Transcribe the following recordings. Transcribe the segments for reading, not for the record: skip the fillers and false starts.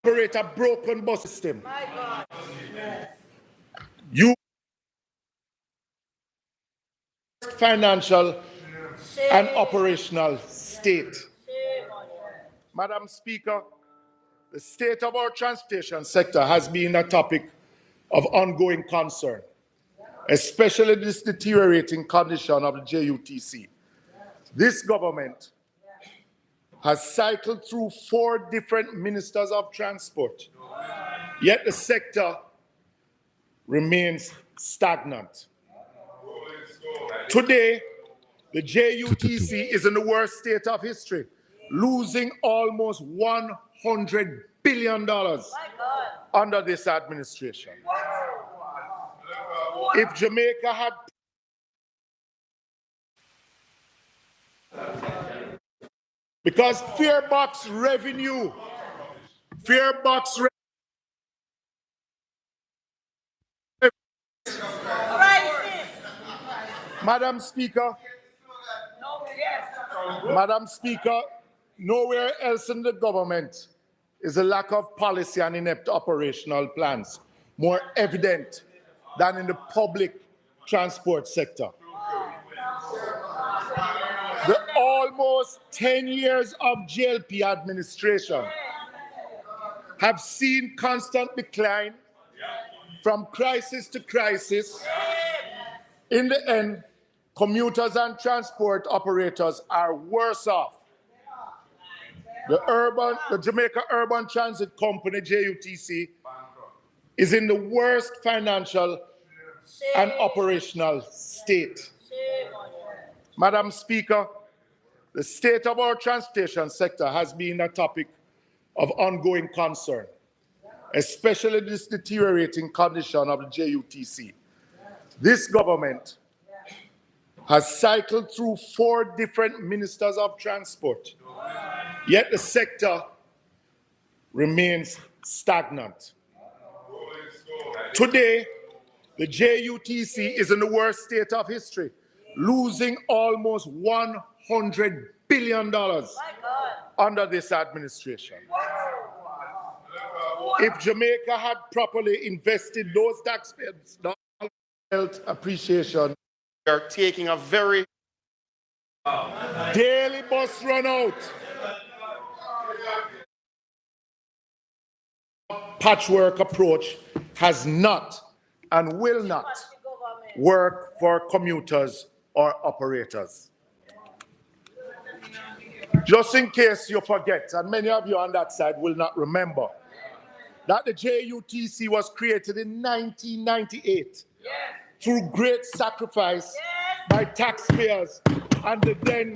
operate a broken bus system. You financial and operational state. Madam Speaker, the state of our transportation sector has been a topic of ongoing concern, especially this deteriorating condition of the JUTC. This government has cycled through 4 different ministers of transport, yet the sector remains stagnant. Today, the JUTC is in the worst state of history, losing almost $100 billion under this administration. If Jamaica had because farebox revenue, Madam Speaker, nowhere else in the government is a lack of policy and inept operational plans more evident than in the public transport sector. The almost 10 years of JLP administration have seen constant decline from crisis to crisis. In the end, commuters and transport operators are worse off. The Jamaica Urban Transit Company, JUTC, is in the worst financial and operational state. Madam Speaker, the state of our transportation sector has been a topic of ongoing concern, especially this deteriorating condition of the JUTC. This government has cycled through 4 different ministers of transport, yet the sector remains stagnant. Today, the JUTC is in the worst state of history, losing almost $100 billion under this administration. If Jamaica had properly invested those taxpayers' health appreciation, we are taking a very daily bus run out, patchwork approach has not and will not work for commuters or operators. Just in case you forget, and many of you on that side will not remember, that the JUTC was created in 1998 through great sacrifice by taxpayers and the then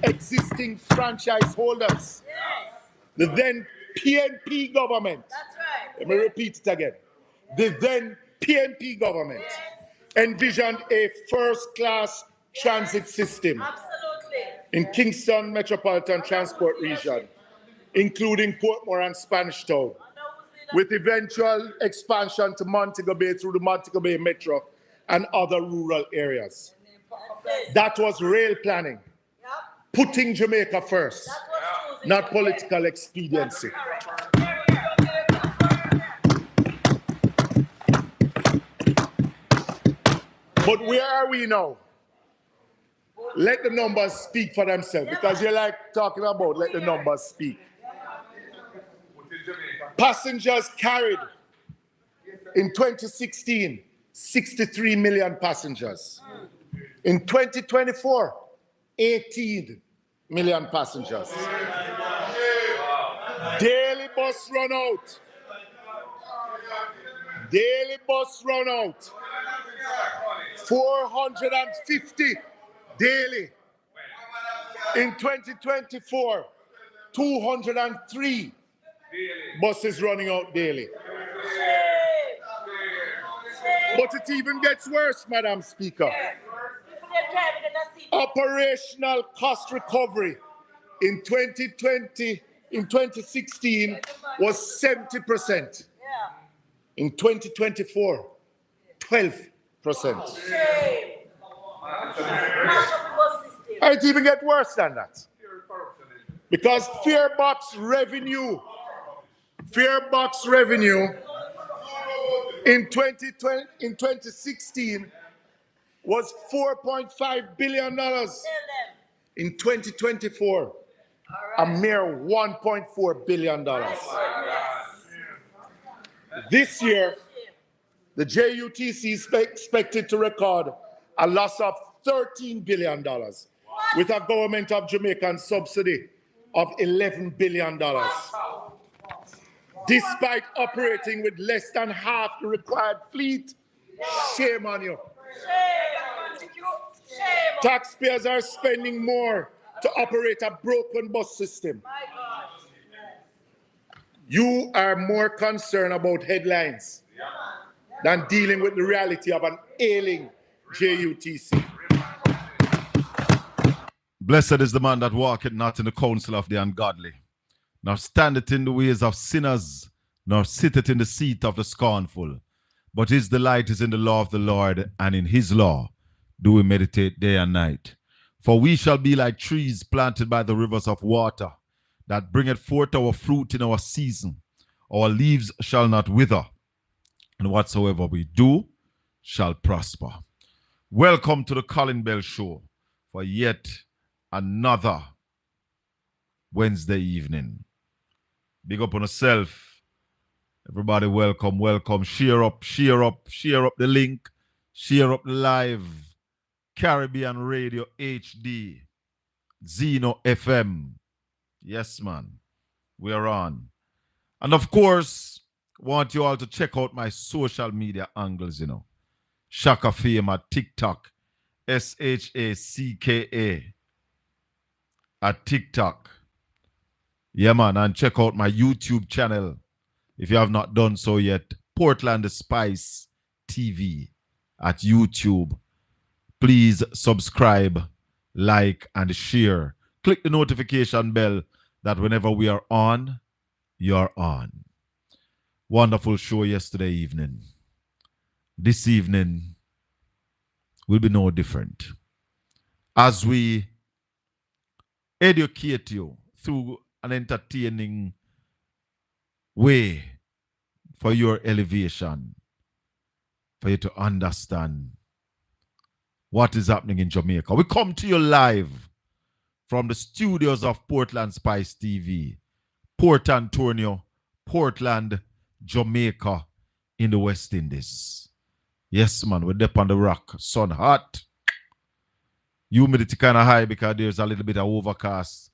existing franchise holders. The then PNP government, let me repeat it again, the then PNP government envisioned a first-class transit system in Kingston Metropolitan Transport Region, including Portmore and Spanish Town, with eventual expansion to Montego Bay through the Montego Bay Metro and other rural areas. That was rail planning, putting Jamaica first, not political expediency. But where are we now? Let the numbers speak for themselves, because you like talking about let the numbers speak. Passengers carried in 2016, 63 million passengers. In 2024, 18 million passengers. Daily bus run out. Daily bus run out. 450 daily. In 2024, 203 buses running out daily. But it even gets worse, Madam Speaker. Operational cost recovery in 2016 was 70%. In 2024, 12%. It even gets worse than that. Because farebox revenue fare box revenue in 2016 was $4.5 billion. In 2024, a mere $1.4 billion. This year, the JUTC is expected to record a loss of $13 billion with a government of Jamaican subsidy of $11 billion. Despite operating with less than half the required fleet, shame on you. Taxpayers are spending more to operate a broken bus system. You are more concerned about headlines than dealing with the reality of an ailing JUTC. Blessed is the man that walketh not in the counsel of the ungodly, nor standeth in the ways of sinners, nor sitteth in the seat of the scornful. But his delight is in the law of the Lord, and in his law do we meditate day and night. For we shall be like trees planted by the rivers of water, that bringeth forth our fruit in our season. Our leaves shall not wither, and whatsoever we do shall prosper. Welcome to the Colin Bell Show for yet another Wednesday evening. Big up on yourself. Everybody welcome, welcome. Share up the link. Share up the live. Caribbean Radio HD. Zeno FM. Yes, man. We are on. And of course, want you all to check out my social media angles, you know. Shaka Fame at TikTok. SHACKA at TikTok. Yeah, man. And check out my YouTube channel if you have not done so yet. Portland Spice TV at YouTube. Please subscribe, like, and share. Click the notification bell that whenever we are on, you're on. Wonderful show yesterday evening. This evening will be no different. As we educate you through an entertaining way for your elevation, for you to understand what is happening in Jamaica. We come to you live from the studios of Portland Spice TV, Port Antonio, Portland, Jamaica, in the West Indies. Yes, man, we're up on the rock. Sun hot. Humidity kind of high because there's a little bit of overcast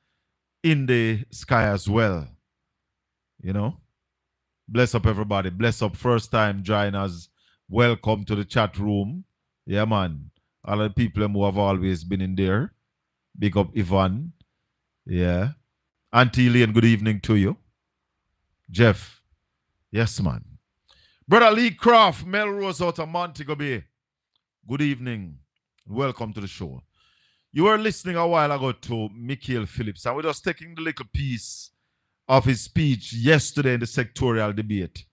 in the sky as well. You know? Bless up everybody. Bless up first time joiners. Welcome to the chat room. Yeah, man. All the people who have always been in there. Big up Yvonne. Yeah. Auntie Elaine, good evening to you. Jeff. Yes, man. Brother Lee Croft, Melrose out of Montego Bay. Good evening. Welcome to the show. You were listening a while ago to Mikael Phillips, and we're just taking the little piece of his speech yesterday in the sectorial debate,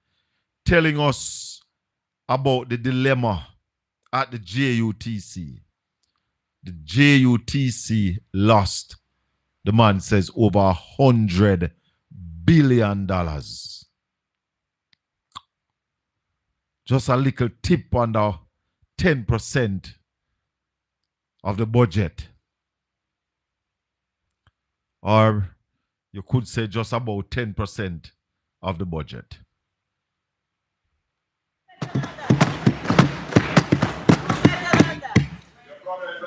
telling us about the dilemma at the JUTC. The JUTC lost, the man says, over $100 billion. Just a little tip under 10% of the budget. Or you could say just about 10% of the budget.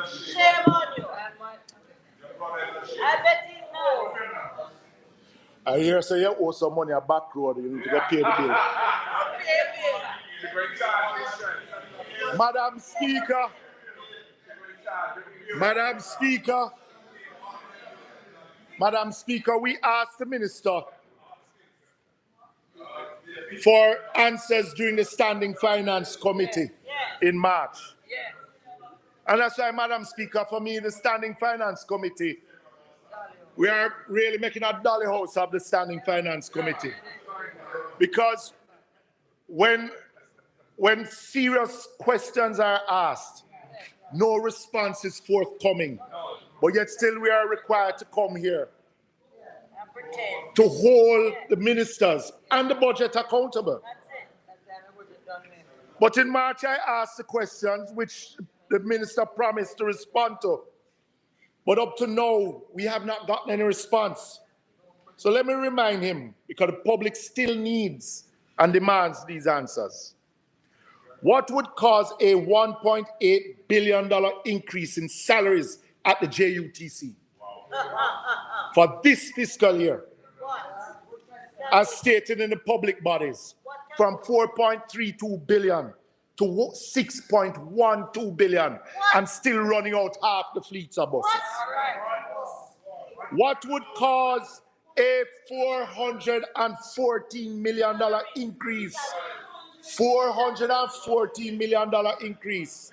Shame on you. I bet he knows. I hear say you owe some money a back road, you need to go pay the bill. Madam Speaker, Madam Speaker, we asked the Minister for answers during the Standing Finance Committee in March. And that's why, Madam Speaker, for me, the Standing Finance Committee, we are really making a dolly house of the Standing Finance Committee. Because when serious questions are asked, no response is forthcoming. But yet still we are required to come here to hold the ministers and the budget accountable. But in March, I asked the questions which the minister promised to respond to. But up to now, we have not gotten any response. So let me remind him, because the public still needs and demands these answers. What would cause a $1.8 billion increase in salaries at the JUTC for this fiscal year, as stated in the public bodies, from 4.32 billion to 6.12 billion, and still running out half the fleets of buses? What would cause a $414 million increase? $414 million increase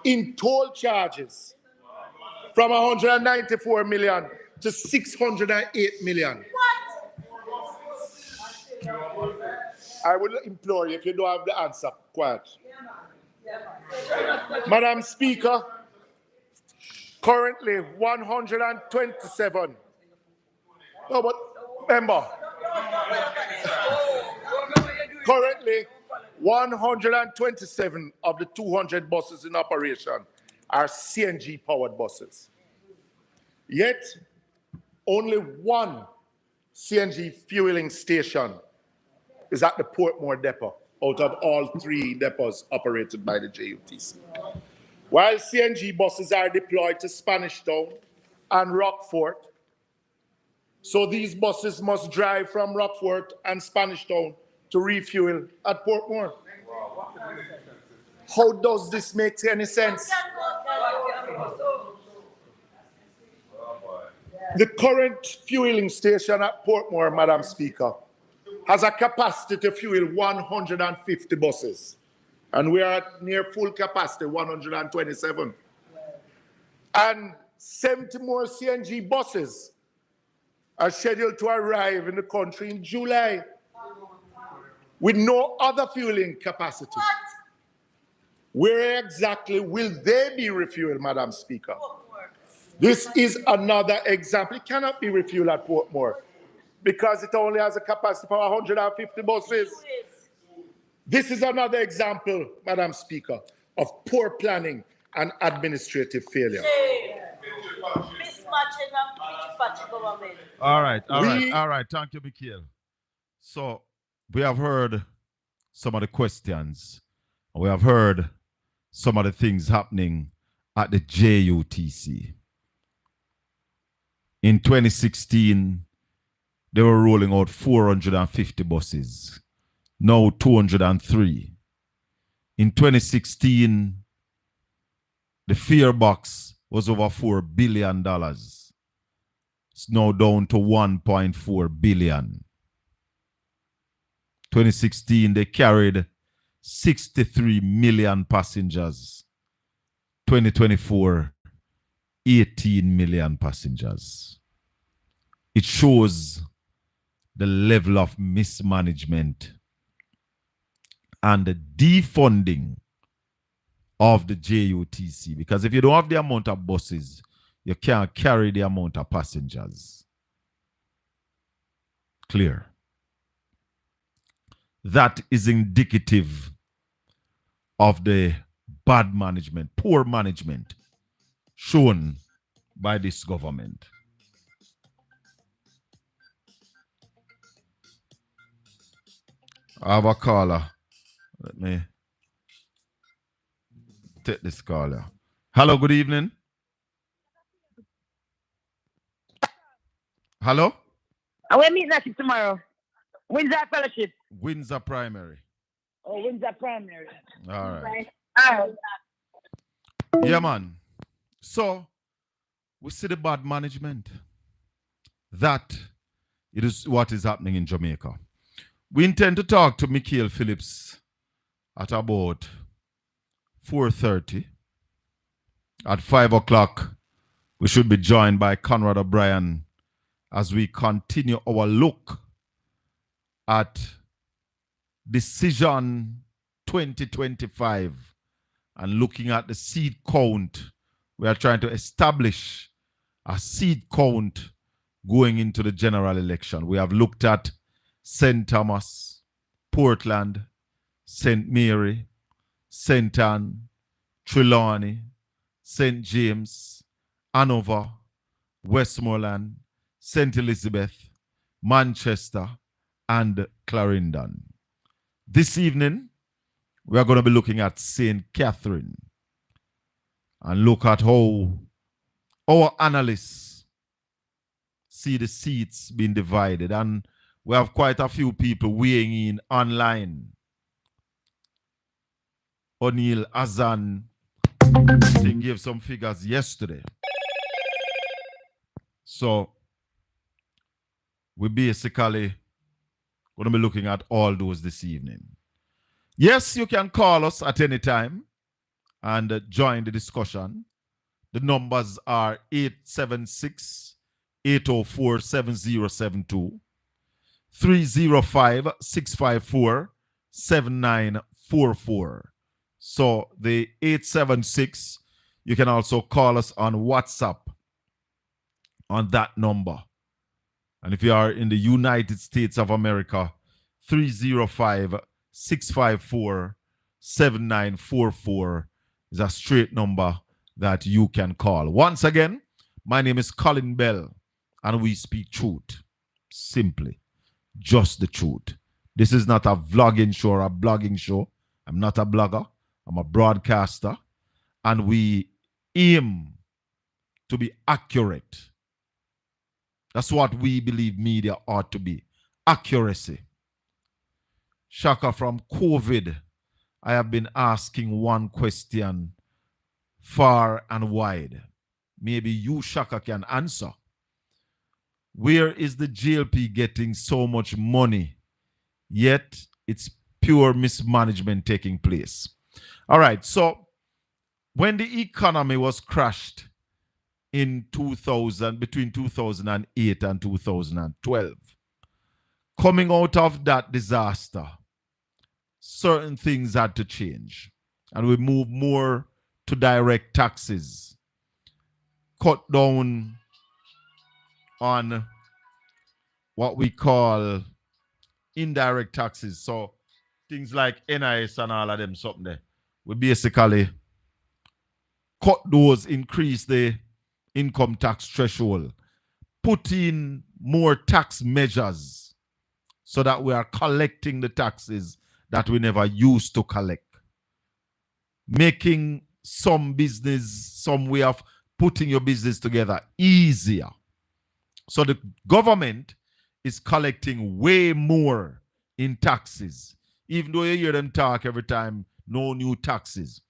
in toll charges from 194 million to 608 million. I would implore you, if you don't have the answer, quiet. Madam Speaker, currently 127. No, but remember, currently 127 of the 200 buses in operation are CNG powered buses. Yet, only one CNG fueling station is at the Portmore depot out of all 3 depots operated by the JUTC. While CNG buses are deployed to Spanish Town and Rockfort, so these buses must drive from Rockfort and Spanish Town to refuel at Portmore. How does this make any sense? The current fueling station at Portmore, Madam Speaker, has a capacity to fuel 150 buses. And we are at near full capacity, 127. And 70 more CNG buses are scheduled to arrive in the country in July with no other fueling capacity. Where exactly will they be refueled, Madam Speaker? This is another example. It cannot be refueled at Portmore because it only has a capacity for 150 buses. This is another example, Madam Speaker, of poor planning and administrative failure. All right. Thank you, Mikael. So we have heard some of the questions. We have heard some of the things happening at the JUTC. In 2016, they were rolling out 450 buses. Now 203. In 2016, the fare box was over $4 billion. It's now down to 1.4 billion. 2016, they carried 63 million passengers. 2024, 18 million passengers. It shows the level of mismanagement and the defunding of the JUTC. Because if you don't have the amount of buses, you can't carry the amount of passengers. Clear. That is indicative of the bad management, poor management shown by this government. I have a caller. Let me take this caller. Hello, good evening. Hello? And we're meeting that tomorrow. Windsor Fellowship. Windsor Primary. Oh, Windsor Primary. All right. All right. Yeah, man. So, we see the bad management. That it is what is happening in Jamaica. We intend to talk to Mikael Phillips at about 4:30. At 5 o'clock, we should be joined by Conrad O'Brien as we continue our look at Decision 2025 and looking at the seat count. We are trying to establish a seat count going into the general election. We have looked at St. Thomas, Portland, St. Mary, St. Anne, Trelawney, St. James, Hanover, Westmoreland, St. Elizabeth, Manchester, and Clarendon. This evening, we are going to be looking at St. Catherine and look at how our analysts see the seats being divided. And we have quite a few people weighing in online. O'Neill Azan gave some figures yesterday. So we basically going to be looking at all those this evening. Yes, you can call us at any time and join the discussion. The numbers are 876-804-7072, 305-654-7944. So the 876, you can also call us on WhatsApp on that number. And if you are in the United States of America, 305-654-7944 is a straight number that you can call. Once again, my name is Colin Bell, and we speak truth. Simply, just the truth. This is not a vlogging show or a blogging show. I'm not a blogger. I'm a broadcaster. And we aim to be accurate. That's what we believe media ought to be. Accuracy. Shaka, from COVID, I have been asking one question far and wide. Maybe you, Shaka, can answer. Where is the JLP getting so much money, yet it's pure mismanagement taking place? All right, so when the economy was crashed in 2000, between 2008 and 2012, coming out of that disaster, certain things had to change. And we moved more to direct taxes, cut down on what we call indirect taxes. So things like NIS and all of them, something there. We basically cut those, increase the income tax threshold, put in more tax measures so that we are collecting the taxes that we never used to collect. Making some business, some way of putting your business together easier. So the government is collecting way more in taxes. Even though you hear them talk every time, no new taxes.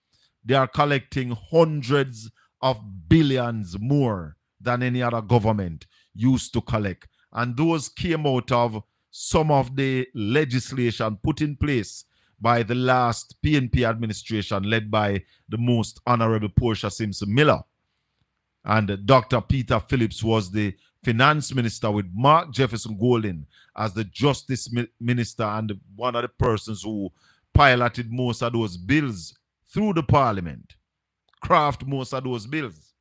They are collecting hundreds of billions more than any other government used to collect. And those came out of some of the legislation put in place by the last PNP administration led by the most honorable Portia Simpson Miller. And Dr. Peter Phillips was the finance minister with Mark Jefferson Golden as the justice minister and one of the persons who piloted most of those bills through the parliament, craft most of those bills.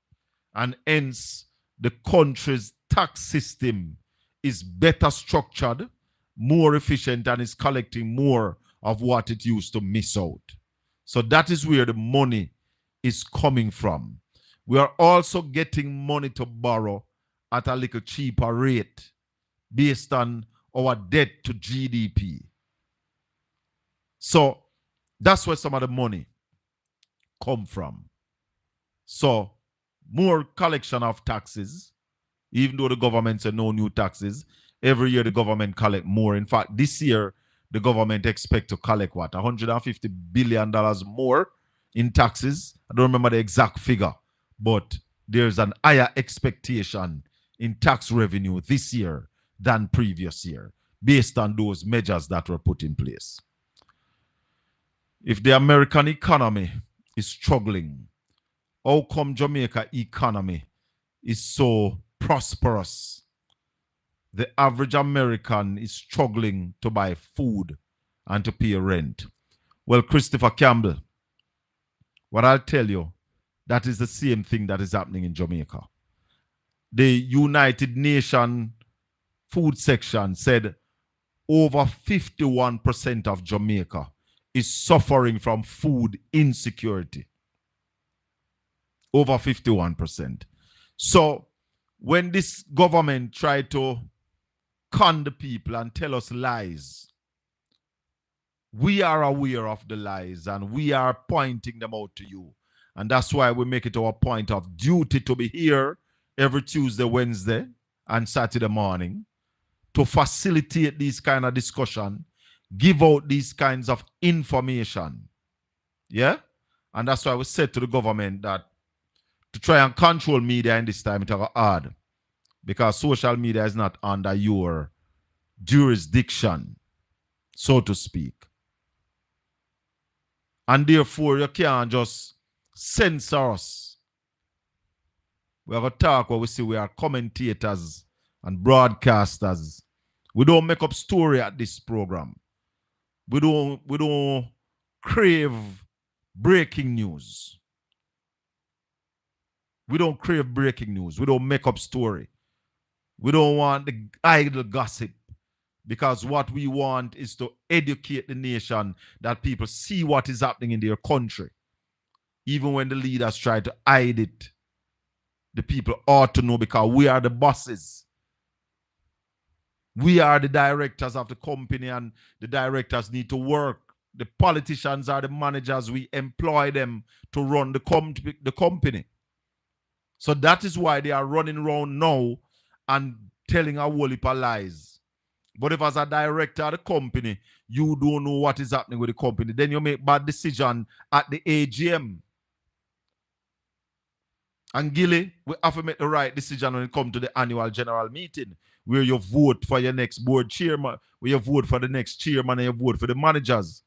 And hence, the country's tax system is better structured, more efficient, and is collecting more of what it used to miss out. So that is where the money is coming from. We are also getting money to borrow at a little cheaper rate based on our debt to GDP. So that's where some of the money come from. So more collection of taxes, even though the government said no new taxes, every year the government collect more. In fact, this year, the government expect to collect what? $150 billion more in taxes. I don't remember the exact figure, but there's an higher expectation in tax revenue this year than previous year based on those measures that were put in place. If the American economy is struggling, how come Jamaica economy is so prosperous? The average American is struggling to buy food and to pay rent. Well, Christopher Campbell, what I'll tell you, that is the same thing that is happening in Jamaica. the United Nations food section said over 51% of Jamaica is suffering from food insecurity. Over 51%. So when this government tried to con the people and tell us lies, we are aware of the lies and we are pointing them out to you. And that's why we make it our point of duty to be here every Tuesday, Wednesday, and Saturday morning to facilitate these kind of discussion, give out these kinds of information. Yeah? And that's why we said to the government that to try and control media in this time, it's hard. Because social media is not under your jurisdiction, so to speak. And therefore, you can't just censor us. We have a talk where we say we are commentators and broadcasters. We don't make up story at this program. We don't crave breaking news. We don't crave breaking news. We don't make up story. We don't want the idle gossip. Because what we want is to educate the nation that people see what is happening in their country. Even when the leaders try to hide it, the people ought to know because we are the bosses. We are the directors of the company and the directors need to work. The politicians are the managers. We employ them to run the company. So that is why they are running around now and telling a whole heap of lies. But if as a director of the company, you don't know what is happening with the company, then you make bad decision at the AGM. And Gilly, we have to make the right decision when it comes to the annual general meeting, where you vote for your next board chairman, where you vote for the next chairman and you vote for the managers.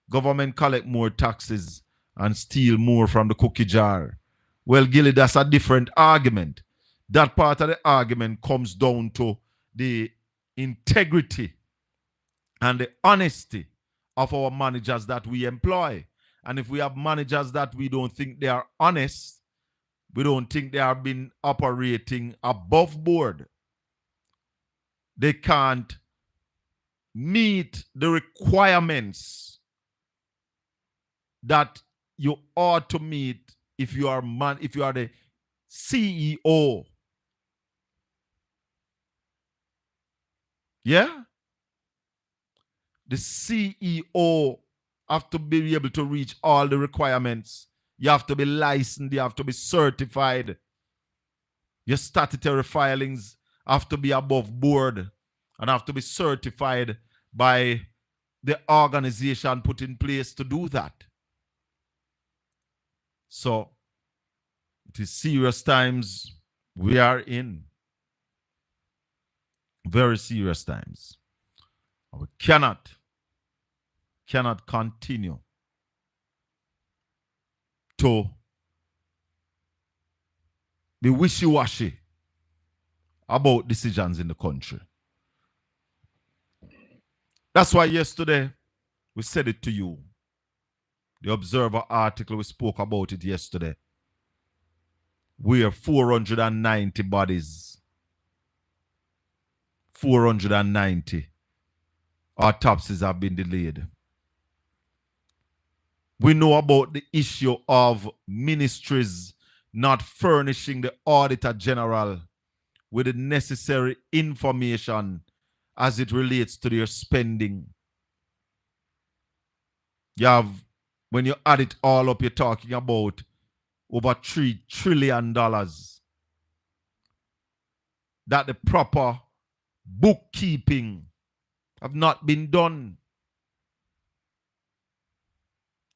Government collect more taxes and steal more from the cookie jar. Well, Gilly, that's a different argument. That part of the argument comes down to the integrity and the honesty of our managers that we employ. And if we have managers that we don't think they are honest, we don't think they have been operating above board, they can't meet the requirements that you ought to meet if you are the CEO. Yeah? The CEO have to be able to reach all the requirements. You have to be licensed, you have to be certified. Your statutory filings have to be above board and have to be certified by the organization put in place to do that. So, it is serious times we are in. Very serious times. We cannot continue to be wishy-washy about decisions in the country. That's why yesterday we said it to you. The Observer article, we spoke about it yesterday. We are 490 bodies. 490 autopsies have been delayed. We know about the issue of ministries not furnishing the Auditor General with the necessary information as it relates to their spending. You have, when you add it all up, you're talking about over $3 trillion that the proper bookkeeping have not been done.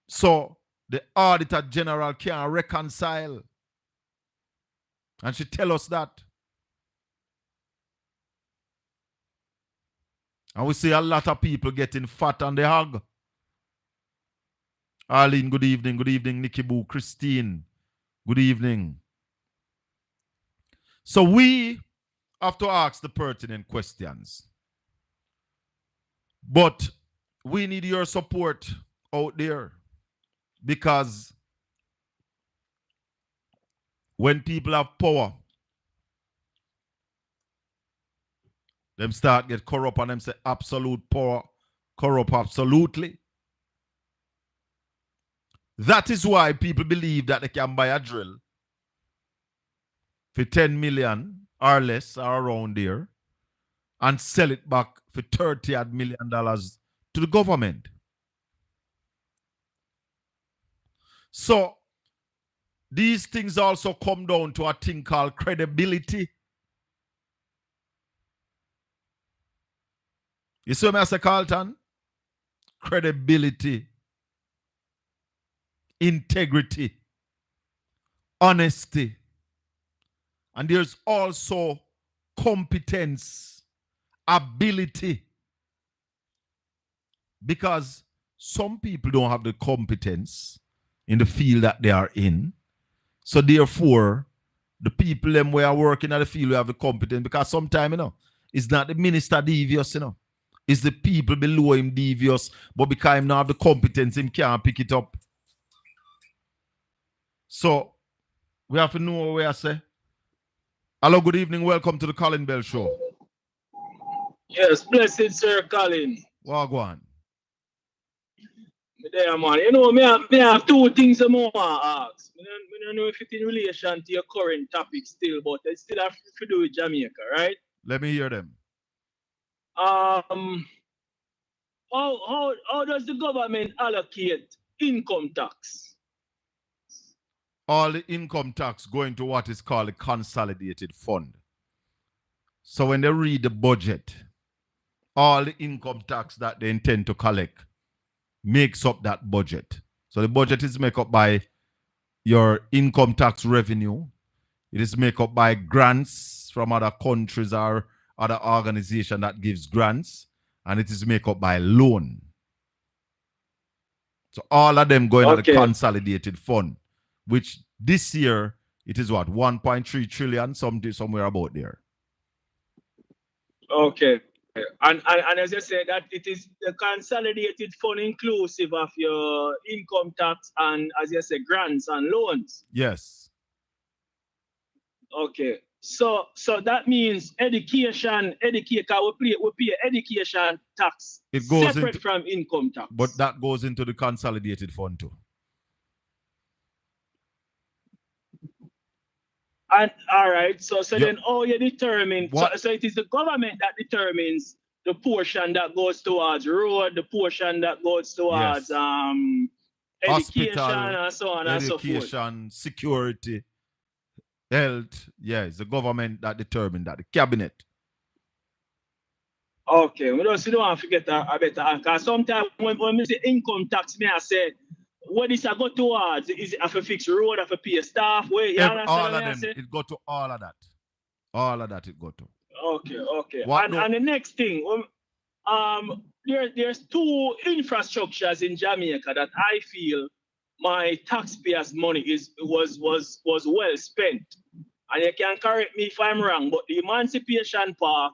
So the Auditor General can't reconcile. And she tell us that. And we see a lot of people getting fat on the hog. Arlene, good evening. Good evening, Nikki Boo. Christine, good evening. So we have to ask the pertinent questions. But we need your support out there. Because when people have power, Them start get corrupt and them say absolute power, corrupt absolutely. That is why people believe that they can buy a drill for 10 million or less or around there and sell it back for $30 million to the government. So these things also come down to a thing called credibility. You see what I say, Carlton? Credibility, integrity, honesty. And there's also competence, ability. Because some people don't have the competence in the field that they are in. So therefore, the people them who are working at the field who have the competence, because sometimes, it's not the minister devious, It's the people below him devious, but because him not have the competence, him can't pick it up. So, we have to know what we are saying. Hello, good evening. Welcome to the Colin Bell Show. Yes, blessed Sir Colin. Wagwan. There, man. Me have two things I want to ask. I don't know if it's in relation to your current topic still, but it still have to do with Jamaica, right? Let me hear them. How does the government allocate income tax? All the income tax going to what is called a consolidated fund. So when they read the budget, all the income tax that they intend to collect makes up that budget. So the budget is made up by your income tax revenue. It is made up by grants from other countries or other organization that gives grants. And it is made up by loan. So all of them going at the consolidated fund, which this year, it is what, 1.3 trillion, somewhere about there. Okay. And as I said, that it is the consolidated fund inclusive of your income tax and, as you said, grants and loans. Yes. Okay. So that means education, we pay education tax It goes separate from income tax. But that goes into the consolidated fund too. And all right, so then how you determine? So it is the government that determines the portion that goes towards road, the portion that goes towards education, hospital, and so on and so forth. Education, security, health. Yeah, it's the government that determines that, the cabinet. Okay, we don't want to forget a better anchor. Sometimes when we say income tax, I say, what is I go towards? Is it a fixed road, a pay staff? All of them, it go to all of that. All of that it go to. Okay. And the next thing, there's two infrastructures in Jamaica that I feel my taxpayers' money was well spent. And you can correct me if I'm wrong, but the Emancipation Park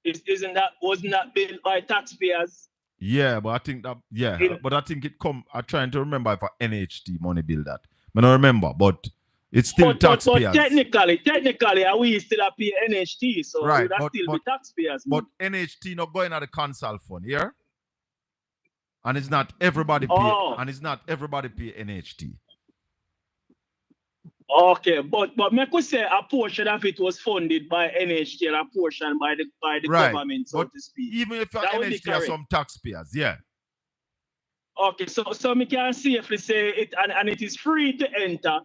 wasn't that built by taxpayers? Yeah, but I think it come. I'm trying to remember if NHT money build that. I don't remember, but it's still taxpayers. But technically, we still pay NHT, so right, that still be taxpayers. But NHT not going at the council fund, yeah? And it's not everybody pay. And it's not everybody pay NHT. Okay, but me could say a portion of it was funded by NHT and a portion by the government, so to speak. Even if NHT are some taxpayers, yeah. Okay, so me can safely say it, and it is free to enter.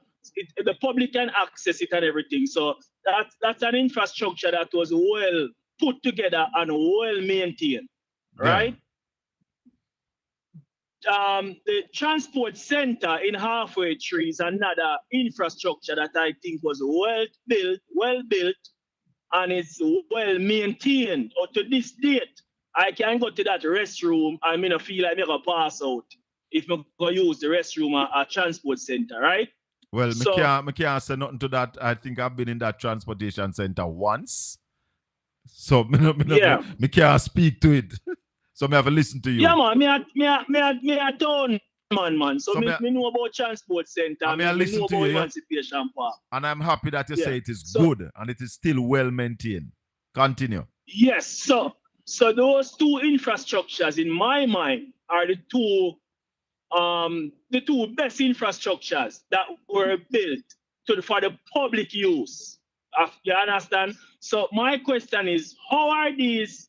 The public can access it and everything. So that's an infrastructure that was well put together and well maintained, right? Yeah. The transport center in Halfway Tree is another infrastructure that I think was well built, and it's well maintained. Or to this date, I can go to that restroom and I feel like I'm going to pass out if I'm going to use the restroom at transport center, right? Well, I can't say nothing to that. I think I've been in that transportation center once. So I can't speak to it. So I have to listen to you. Yeah, man. Me a town man. So me know about transport center. I know about Emancipation Park. And I'm happy that you say it is good and it is still well maintained. Continue. Yes, so those two infrastructures in my mind are the two best infrastructures that were built for the public use. You understand? So my question is, how are these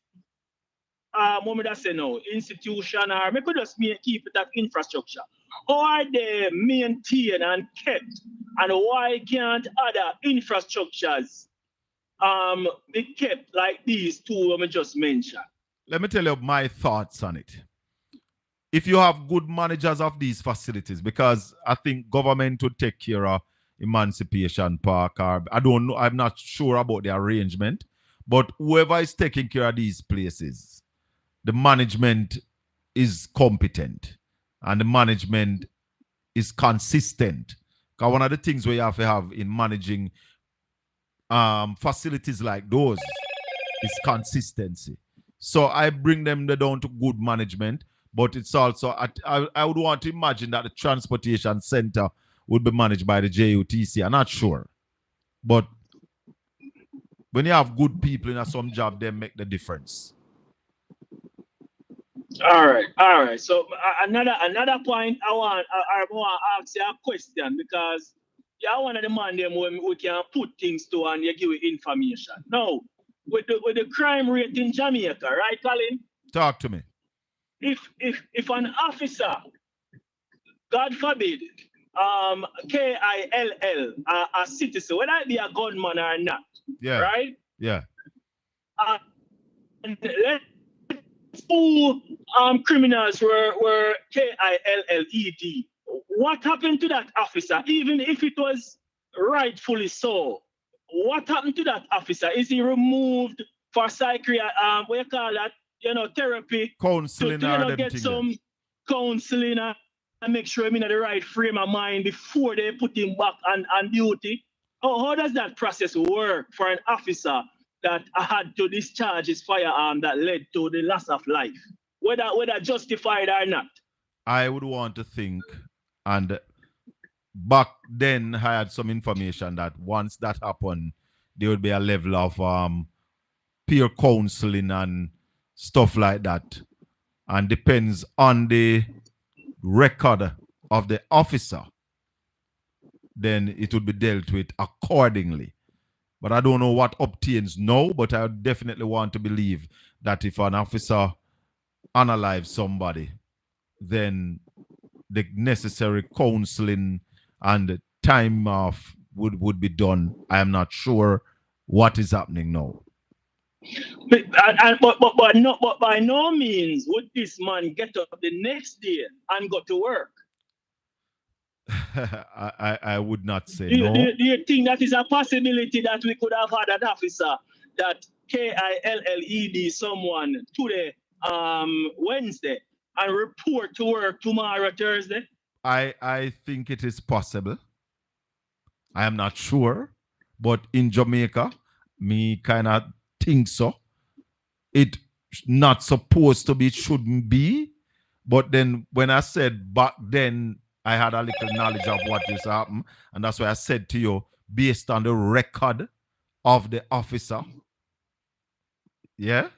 what would I say now, institution, or maybe just keep it at infrastructure? How are they maintained and kept? And why can't other infrastructures be kept like these two I just mentioned? Let me tell you my thoughts on it. If you have good managers of these facilities, because I think government would take care of Emancipation Park, or I don't know, I'm not sure about the arrangement, but whoever is taking care of these places, the management is competent and the management is consistent. Because one of the things we have to have in managing facilities like those is consistency. So I bring them down to good management, but it's also, I would want to imagine that the transportation center would be managed by the JUTC. I'm not sure. But when you have good people in some job, they make the difference. All right. So another point I want to ask you a question, because you're one of the man them when we can put things to and you give you information. Now, with the crime rate in Jamaica, right, Colin? Talk to me. If an officer, God forbid, KILL, a citizen, whether it be a gunman or not, Yeah. right? Yeah. And two criminals were KILLED. What happened to that officer, even if it was rightfully so? What happened to that officer? Is he removed for psychiatry, what you call that, therapy? Counseling to get some counseling and make sure I'm in the right frame of mind before they put him back on duty? How does that process work for an officer that had to discharge his firearm that led to the loss of life, whether justified or not? I would want to think, and back then I had some information that once that happened, there would be a level of peer counseling and stuff like that, and depends on the record of the officer, then it would be dealt with accordingly. But I don't know what obtains now, but I definitely want to believe that if an officer unalives somebody, then the necessary counseling and time off would be done. I am not sure what is happening now. But by no means would this man get up the next day and go to work. I would not say do no. you think that is a possibility that we could have had an officer that KILLED someone today, Wednesday, and report to work tomorrow, Thursday? I think it is possible. I am not sure, but in Jamaica, me kind of think so. It not supposed to be, it shouldn't be. But then when I said back then, I had a little knowledge of what used to happen. And that's why I said to you, based on the record of the officer. Yeah?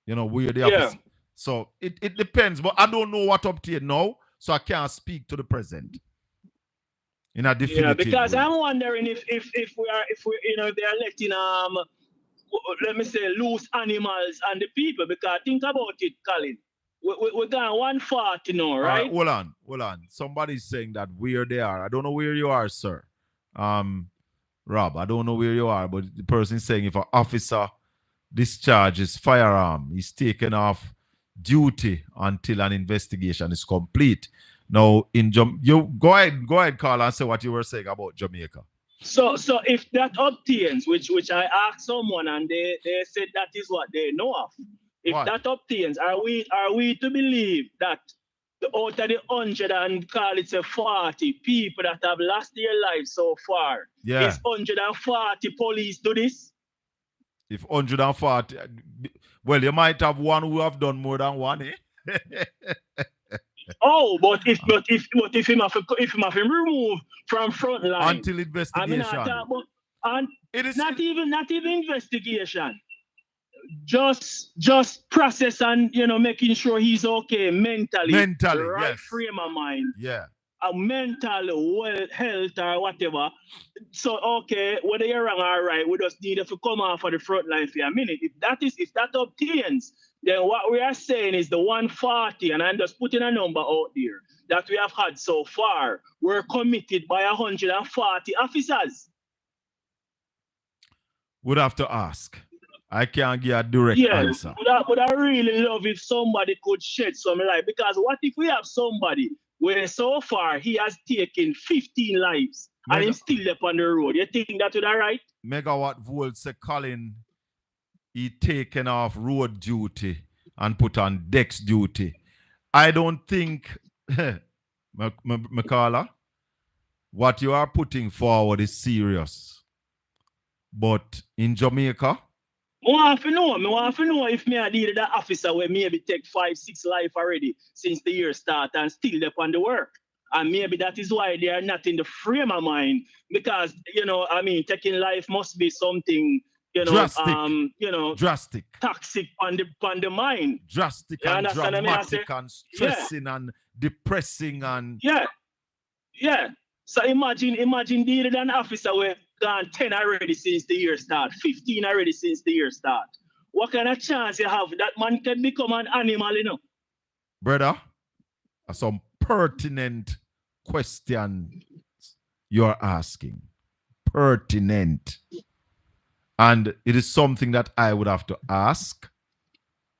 Where the officer. So it depends, but I don't know what obtained now, so I can't speak to the present. In a definitive because way. I'm wondering if they are letting let me say loose animals and the people, because think about it, Colin. We're going 140 now, right? Hold on. Somebody's saying that where they are. I don't know where you are, sir. Rob, I don't know where you are, but the person is saying if an officer discharges firearm, he's taken off duty until an investigation is complete. Now, you go ahead, Carl, and say what you were saying about Jamaica. So if that obtains, which I asked someone and they said that is what they know of. If that obtains, are we to believe that out of the 100 and call it 40 people that have lost their lives so far, is 140 police do this? If 140, well, you might have one who have done more than one, eh? Oh, but if him have him remove from front line until investigation. it is not even investigation. just process and making sure he's okay mentally. Mentally, right yes. frame of mind. Yeah. A mental health or whatever. So okay, whether you're wrong or right, we just need to come off of the front line for a minute. If that obtains, then what we are saying is the 140, and I'm just putting a number out there that we have had so far, were committed by 140 officers. Would have to ask. I can't give a direct answer. But I really love if somebody could shed some light, because what if we have somebody where so far he has taken 15 lives and he's still up on the road? You think that would be right? Megawatt Volt say Colin, he taken off road duty and put on dex duty. I don't think, Mikael, what you are putting forward is serious. But in Jamaica, I want to know if me I deal with that officer where maybe take 5-6 life already since the year start and still up on the work. And maybe that is why they are not in the frame of mind, because taking life must be something drastic, toxic on the mind, drastic and dramatic and stressing and depressing and yeah. So imagine dealing with an officer where gone 10 already since the year start, 15 already since the year start. What kind of chance you have that man can become an animal, Brother, some pertinent question you're asking. Pertinent. And it is something that I would have to ask.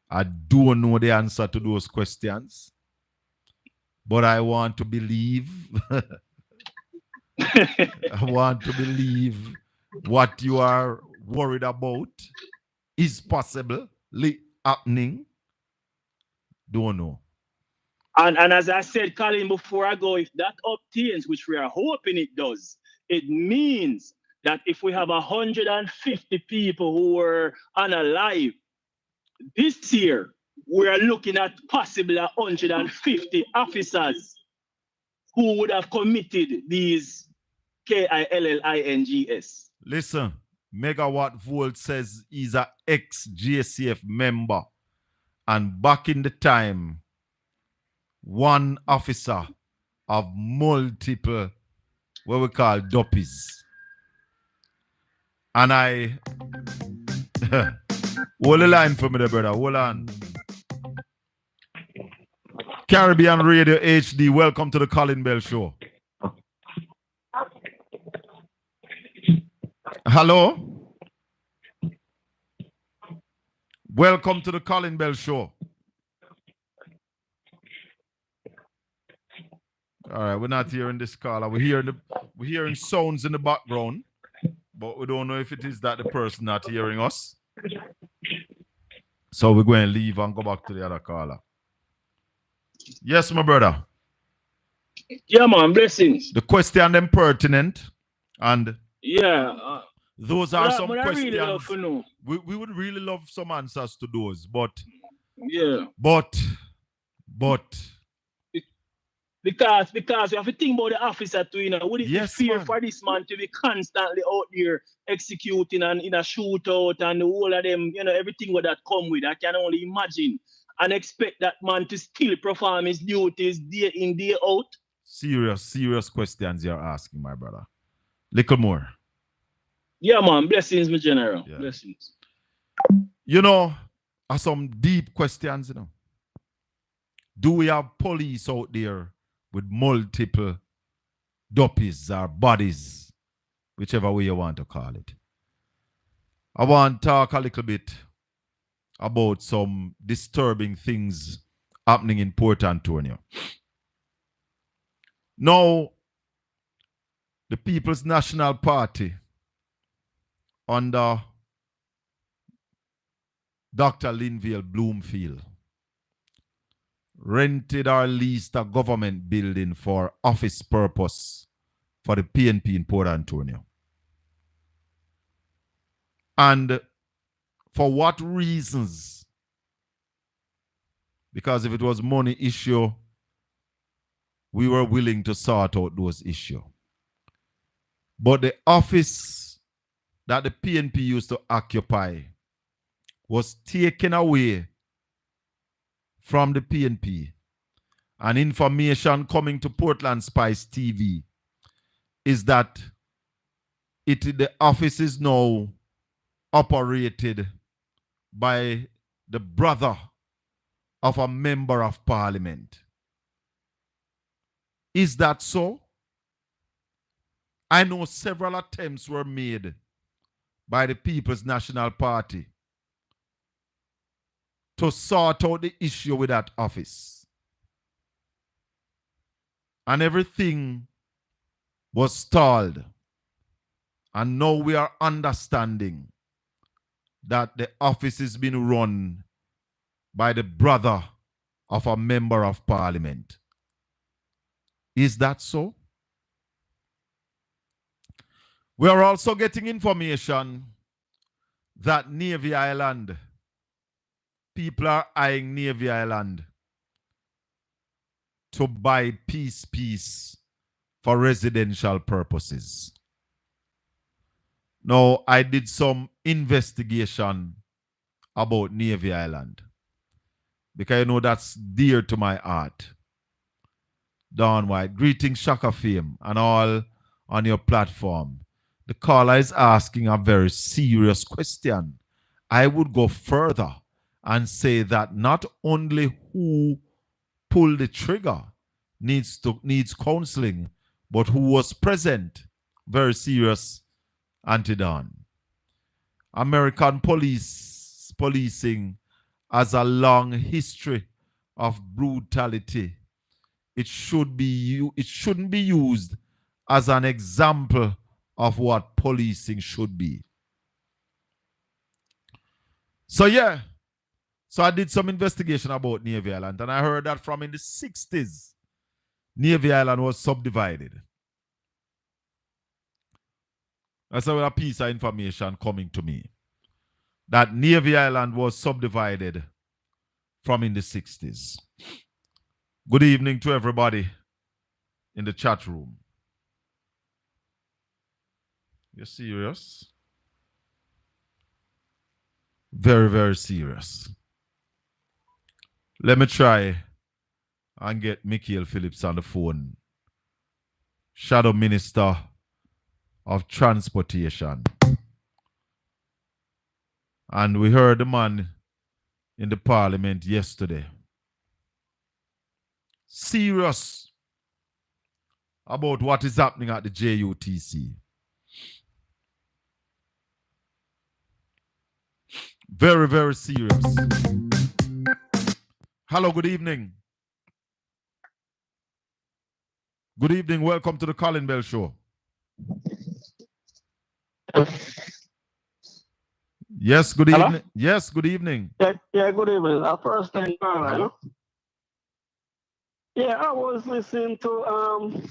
I don't know the answer to those questions. But I want to believe I want to believe what you are worried about is possibly happening. Don't know. And as I said, Colin, before I go, if that obtains, which we are hoping it does, it means that if we have 150 people who were unalive this year, we are looking at possibly 150 officers who would have committed these KILLINGS. Listen, Megawatt Volt says he's an ex-JCF member. And back in the time, one officer of multiple, what we call doppies. And I... hold the line for me there, brother. Hold on. Caribbean Radio HD, welcome to the Colin Bell Show. Hello? Welcome to the Colin Bell Show. All right, we're not hearing this caller. We're hearing sounds in the background, but we don't know if it is that the person not hearing us. So we're going to leave and go back to the other caller. Yes, my brother. Yeah, man, blessings. The question them pertinent, and those are but some I questions. really love to know. We would really love some answers to those, but because we have to think about the officer too, would it be fair for this man to be constantly out there executing and in a shootout and all of them, everything what that come with? I can only imagine and expect that man to still perform his duties day in, day out. Serious questions you're asking, my brother. Little more. Yeah, man. Blessings, my general. Yeah. Blessings. Are some deep questions, Do we have police out there with multiple doppies or bodies, whichever way you want to call it? I want to talk a little bit about some disturbing things happening in Port Antonio. Now, the People's National Party under Dr. Linville Bloomfield rented or leased a government building for office purpose for the PNP in Port Antonio. And for what reasons? Because if it was money issue, we were willing to sort out those issues. But the office that the PNP used to occupy was taken away from the PNP, and information coming to Portland Spice TV is that the office is now operated by the brother of a member of parliament. Is that so? I know several attempts were made by the People's National Party to sort out the issue with that office. And everything was stalled. And now we are understanding that the office is being run by the brother of a member of parliament. Is that so? We are also getting information that Navy Island, people are eyeing Navy Island to buy peace for residential purposes. Now, I did some investigation about Navy Island because I know that's dear to my heart. Don White, greetings, Shaka Fame, and all on your platform. The caller is asking a very serious question. I would go further and say that not only who pulled the trigger needs counseling, but who was present. Very serious, Anti-Don. American policing has a long history of brutality. It shouldn't be used as an example of what policing should be. So yeah, so I did some investigation about Navy Island, and I heard that from in the 60s, Navy Island was subdivided. That's a piece of information coming to me. That Navy Island was subdivided from in the 60s. Good evening to everybody in the chat room. You're serious? Very, very serious. Let me try and get Mikael Phillips on the phone. Shadow Minister of Transportation. And we heard the man in the parliament yesterday. Serious about what is happening at the JUTC. Very, very serious. Hello, good evening. Good evening. Welcome to the Colin Bell Show. Yes, good evening. Hello? Yes, good evening. Yeah, good evening. First time caller. Yeah, I was listening to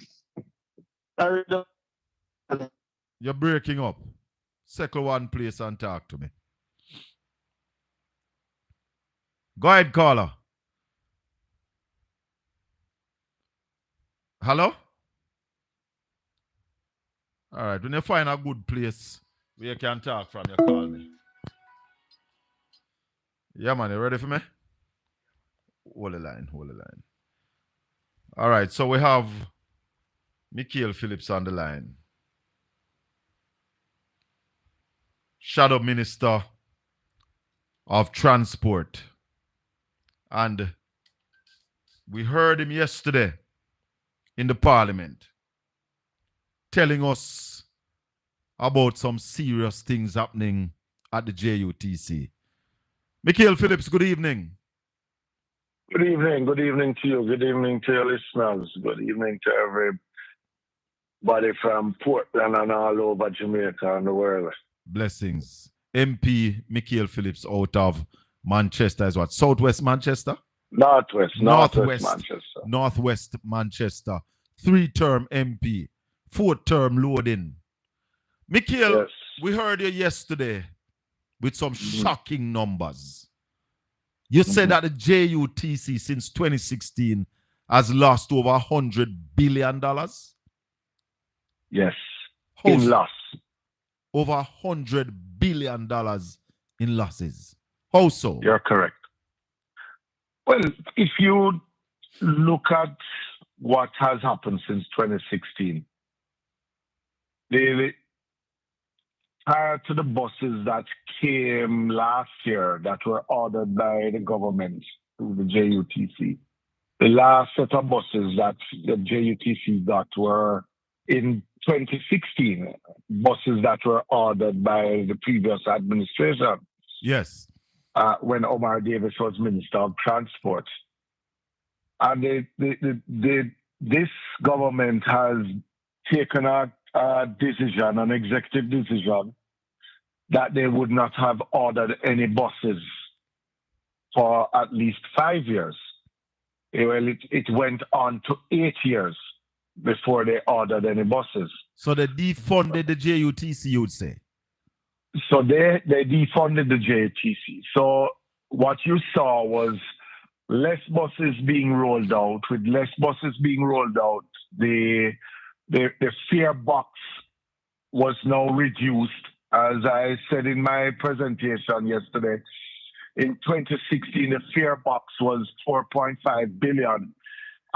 You're breaking up. Circle one place and talk to me. Go ahead, caller. Hello? All right, when you find a good place where you can talk from, you call me. Yeah, man, you ready for me? Hold the line, hold the line. All right, so we have Mikael Phillips on the line. Shadow Minister of Transport. And we heard him yesterday in the parliament telling us about some serious things happening at the JUTC. Mikael Phillips, good evening. Good evening to you. Good evening to your listeners. Good evening to everybody from Portland and all over Jamaica and the world. Blessings. MP Mikael Phillips out of Manchester is what? Southwest Manchester? Northwest Manchester. Northwest Manchester. 3-term MP. 4-term loading. Mikael, yes. We heard you yesterday with some shocking numbers. You said that the JUTC since 2016 has lost over $100 billion? Yes, in loss. Over $100 billion in losses. How so? You're correct. Well, if you look at what has happened since 2016, prior to the buses that came last year that were ordered by the government through the JUTC, the last set of buses that the JUTC got were in 2016, buses that were ordered by the previous administration. Yes. When Omar Davis was Minister of Transport. And this government has taken a decision, an executive decision, that they would not have ordered any buses for at least 5 years. Well, it went on to 8 years before they ordered any buses. So they defunded the JUTC, you'd say? So they defunded the JUTC. So what you saw was less buses being rolled out. With less buses being rolled out, the fare box was now reduced. As I said in my presentation yesterday, in 2016, the fare box was 4.5 billion.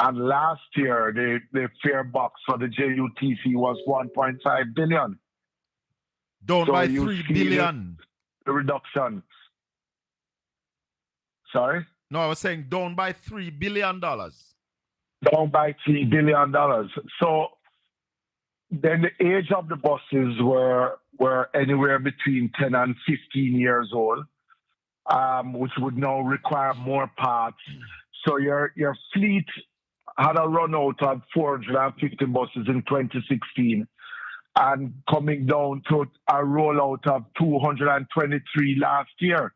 And last year, the fare box for the JUTC was 1.5 billion. Down by 3 billion. The reduction. Sorry? No, I was saying down by $3 billion. Down by $3 billion. So then the age of the buses were anywhere between 10 and 15 years old, which would now require more parts. So your fleet had a run out of 450 buses in 2016 and coming down to a rollout of 223 last year.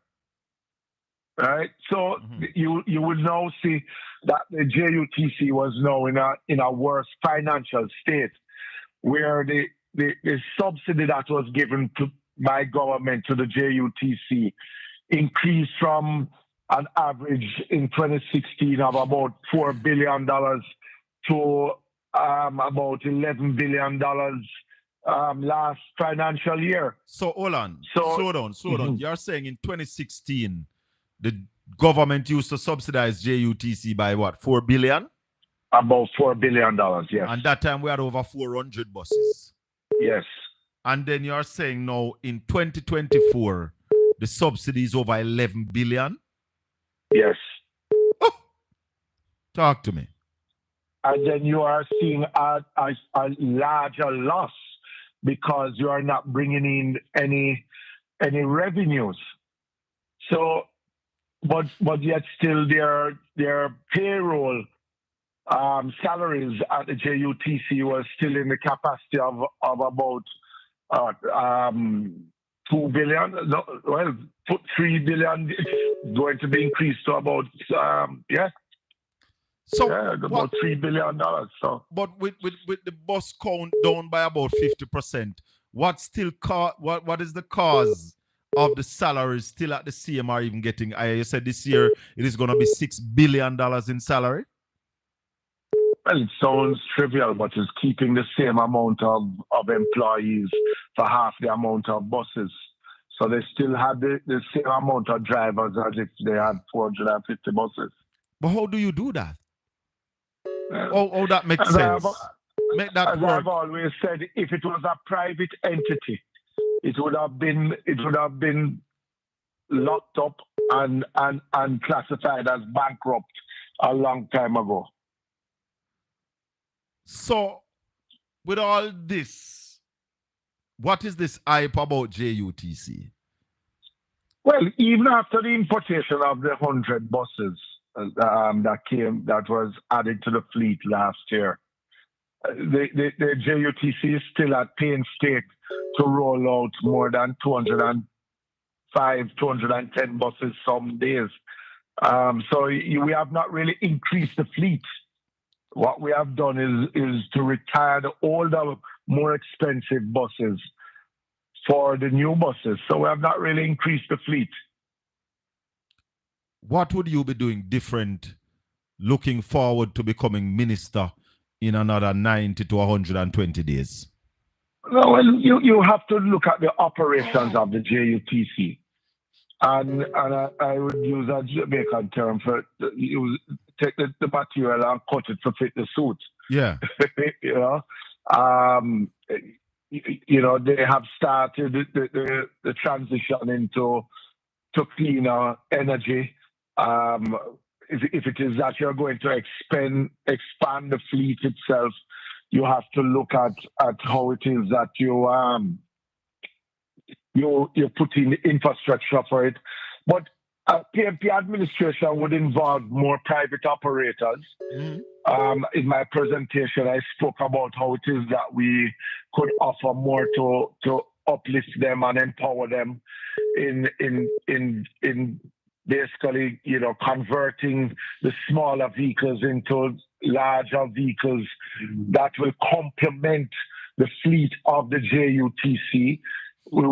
Right? So you will now see that the JUTC was now in a worse financial state, where the subsidy that was given by government to the JUTC increased from an average in 2016 of about $4 billion to about $11 billion last financial year. So hold on, slow down. You're saying in 2016, the government used to subsidize JUTC by what, 4 billion? About $4 billion, yes. And that time we had over 400 buses. Yes. And then you're saying now in 2024, the subsidy is over 11 billion? Yes. Oh. Talk to me. And then you are seeing a larger loss because you are not bringing in any revenues. So, but yet still their payroll salaries at the JUTC was still in the capacity of about 2 billion. No, well, 3 billion is going to be increased to about about $3 billion. So, but with the bus count down by about 50%, what is the cause of the salaries still at the same or even getting higher? You said this year it is going to be $6 billion in salary. Well, it sounds trivial, but it's keeping the same amount of employees for half the amount of buses. So they still have the same amount of drivers as if they had 450 buses. But how do you do that? How that makes sense? Make that work. I've always said, if it was a private entity, it would have been locked up and classified as bankrupt a long time ago. So, with all this, what is this hype about JUTC? Well, even after the importation of the 100 buses that was added to the fleet last year, the JUTC is still at painstaking to roll out more than 205, 210 buses some days. So we have not really increased the fleet. What we have done is to retire the older, more expensive buses for the new buses. So we have not really increased the fleet. What would you be doing different looking forward to becoming minister in another 90 to 120 days? No, well, you have to look at the operations of the JUTC. and I would use a Jamaican term for take the material and cut it to fit the suit. Yeah. you know, um, you know, they have started the transition into cleaner energy. If it is that you're going to expand the fleet itself, you have to look at how it is that you put in infrastructure for it. But PMP administration would involve more private operators. In my presentation, I spoke about how it is that we could offer more to uplift them and empower them in basically, you know, converting the smaller vehicles into larger vehicles that will complement the fleet of the JUTC. We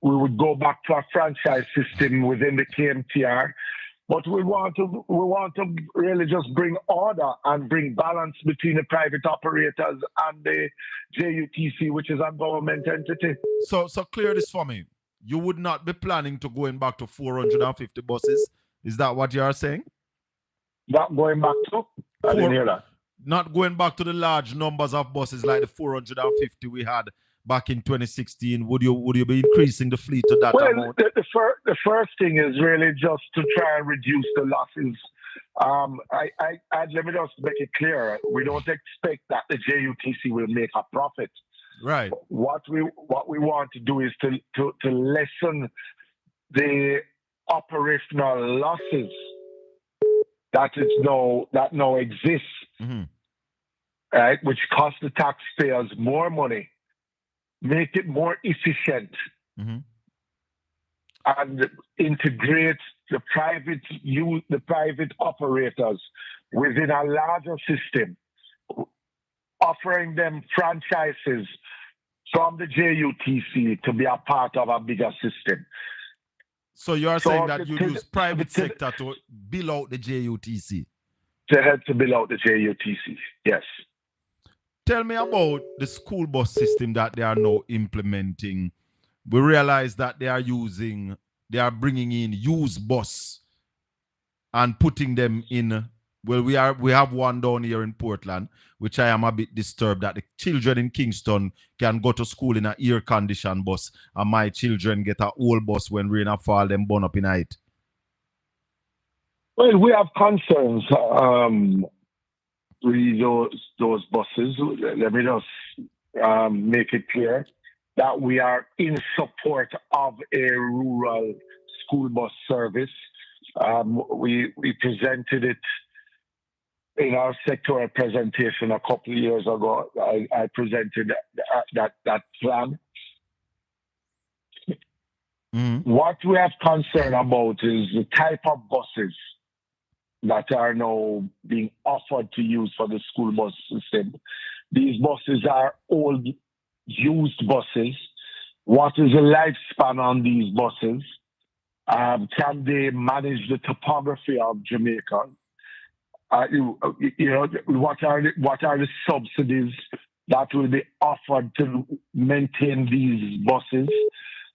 would go back to a franchise system within the KMTR, but we want to really just bring order and bring balance between the private operators and the JUTC, which is a government entity. So clear this for me. You would not be planning to going back to 450 buses. Is that what you are saying? Not going back to? I didn't hear that. Not going back to the large numbers of buses like the 450 we had back in 2016. Would you be increasing the fleet to that amount? The first thing is really just to try and reduce the losses. Let me just make it clear. We don't expect that the JUTC will make a profit. Right. What we want to do is to lessen the operational losses that now exists, right? Which cost the taxpayers more money, make it more efficient, and integrate the private operators within a larger system, offering them franchises from the JUTC to be a part of a bigger system. So you are saying that you use private sector to bill out the JUTC? To help to bill out the JUTC, yes. Tell me about the school bus system that they are now implementing. We realize that they are bringing in used bus and putting them in. Well, we have one down here in Portland, which I am a bit disturbed that the children in Kingston can go to school in an air-conditioned bus, and my children get a old bus when rain and fall, them burn up in it. Well, we have concerns with those buses. Let me just make it clear that we are in support of a rural school bus service. We presented it in our sectoral presentation a couple of years ago. I presented that plan. What we have concern about is the type of buses that are now being offered to use for the school bus system. These buses are old, used buses. What is the lifespan on these buses? Can they manage the topography of Jamaica? What are the subsidies that will be offered to maintain these buses?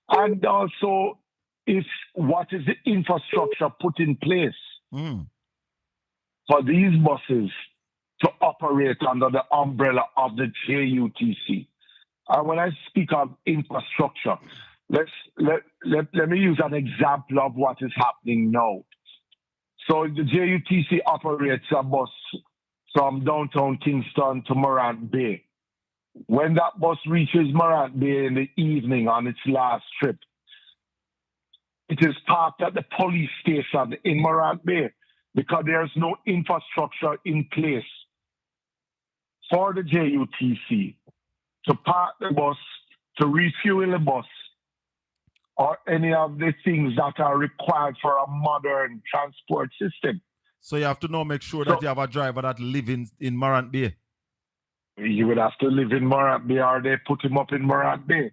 And also, what is the infrastructure put in place for these buses to operate under the umbrella of the JUTC? And when I speak of infrastructure, let me use an example of what is happening now. So the JUTC operates a bus from downtown Kingston to Morant Bay. When that bus reaches Morant Bay in the evening on its last trip, it is parked at the police station in Morant Bay because there's no infrastructure in place for the JUTC to park the bus, to refuel the bus, or any of the things that are required for a modern transport system. So you have to now make sure that you have a driver that lives in Morant Bay. You would have to live in Morant Bay, or they put him up in Morant Bay.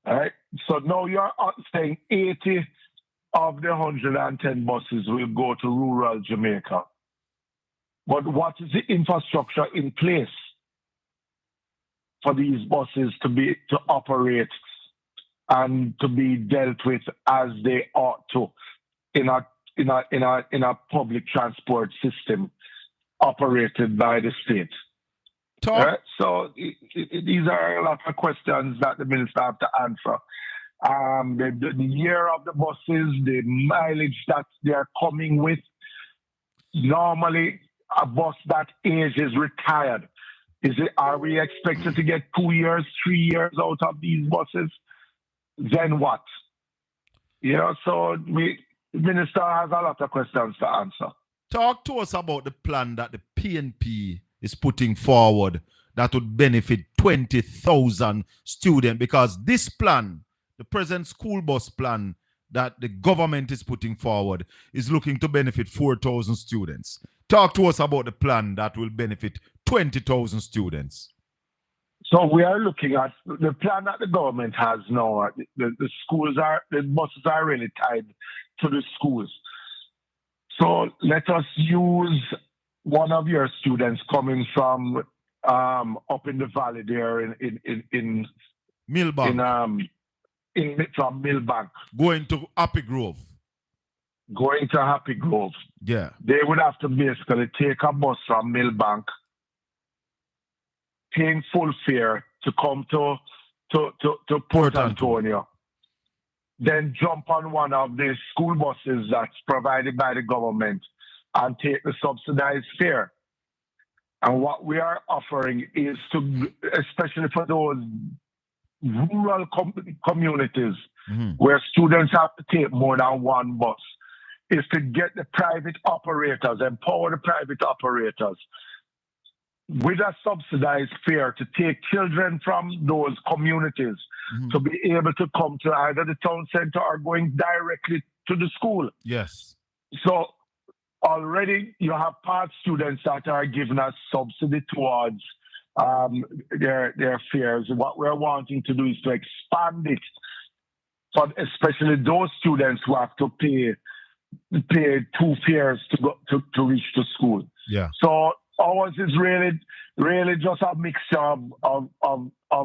All right? So now you're saying 80 of the 110 buses will go to rural Jamaica. But what is the infrastructure in place for these buses to operate and to be dealt with as they ought to in a public transport system operated by the state. Talk. So these are a lot of questions that the minister have to answer. The year of the buses, the mileage that they are coming with. Normally, a bus that age is retired. Are we expected to get 2 years, 3 years out of these buses? Then what? So the minister has a lot of questions to answer. Talk to us about the plan that the PNP is putting forward that would benefit 20,000 students, because this plan, the present school bus plan that the government is putting forward, is looking to benefit 4,000 students. Talk to us about the plan that will benefit 20,000 students. So we are looking at the plan that the government has now. The buses are really tied to the schools. So let us use one of your students coming from up in the valley there in Millbank. From Millbank. Going to Happy Grove. Yeah. They would have to basically take a bus from Millbank, paying full fare to come to Port Antonio. Then jump on one of the school buses that's provided by the government and take the subsidized fare. And what we are offering is to, especially for those rural communities where students have to take more than one bus, is to get the private operators, empower the private operators with a subsidized fare to take children from those communities to be able to come to either the town center or going directly to the school. Yes. So already you have part students that are given a subsidy towards their fares. What we're wanting to do is to expand it, but especially those students who have to pay 2 fares to reach the school. Yeah. So ours is really just a mixture of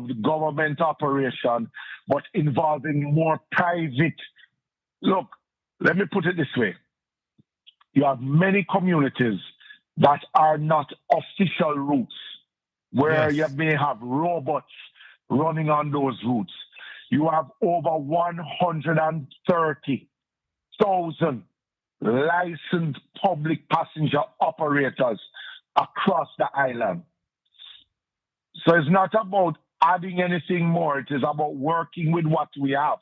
the government operation, but involving more private. Look, let me put it this way. You have many communities that are not official routes, where you may have robots running on those routes. You have over 130,000 licensed public passenger operators across the island. So it's not about adding anything more. It is about working with what we have,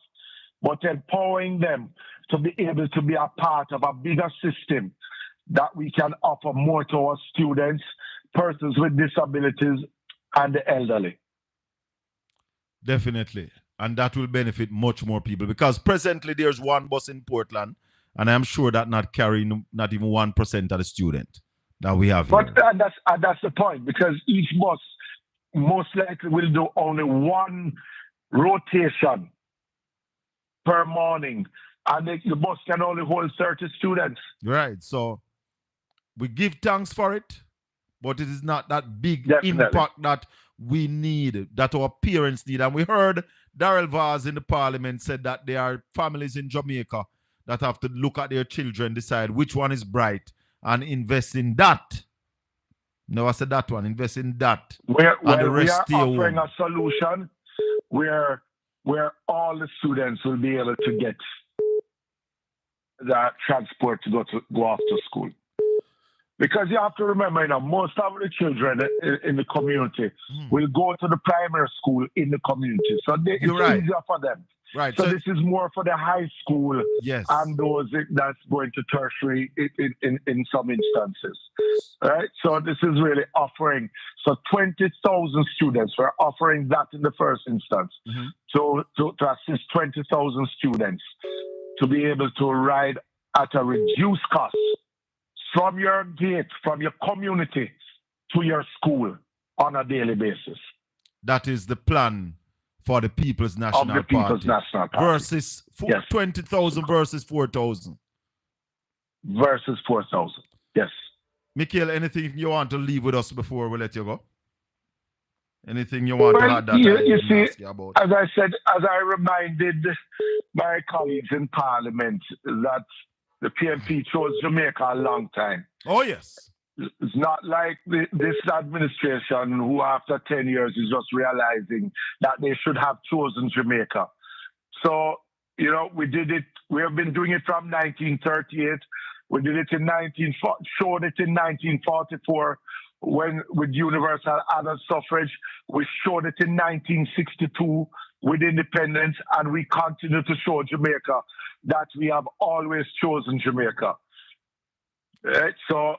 but empowering them to be able to be a part of a bigger system that we can offer more to our students, persons with disabilities, and the elderly. Definitely. And that will benefit much more people, because presently there's one bus in Portland, and I'm sure that not carrying not even 1% of the student that we have here. But that's the point, because each bus most likely will do only one rotation per morning, and the bus can only hold 30 students. Right. So we give thanks for it, but it is not that big impact that we need, that our parents need. And we heard Darrell Vaz in the parliament said that there are families in Jamaica that have to look at their children, decide which one is bright, and invest in that. No, I said that one. Invest in that. The rest we are offering a solution where all the students will be able to get that transport to go off to school. Because you have to remember, most of the children in the community will go to the primary school in the community. So it's easier for them. Right. So this is more for the high school and those that's going to tertiary in some instances. Right? So this is really offering. So 20,000 students, we're offering that in the first instance to assist 20,000 students to be able to ride at a reduced cost from your gate, from your community to your school on a daily basis. That is the plan for the People's National Party. Versus 20,000 versus 4,000. Versus 4,000, yes. Mikael, anything you want to leave with us before we let you go? Anything you want to Well, add that you I didn't see, ask you about? as I said, as I reminded my colleagues in Parliament that the PNP chose Jamaica a long time. Oh, yes. It's not like this administration who after 10 years is just realizing that they should have chosen Jamaica. So, you know, we did it. We have been doing it from 1938. We did it showed it in 1944 when with universal adult suffrage. We showed it in 1962 with independence, and we continue to show Jamaica that we have always chosen Jamaica. Right? So,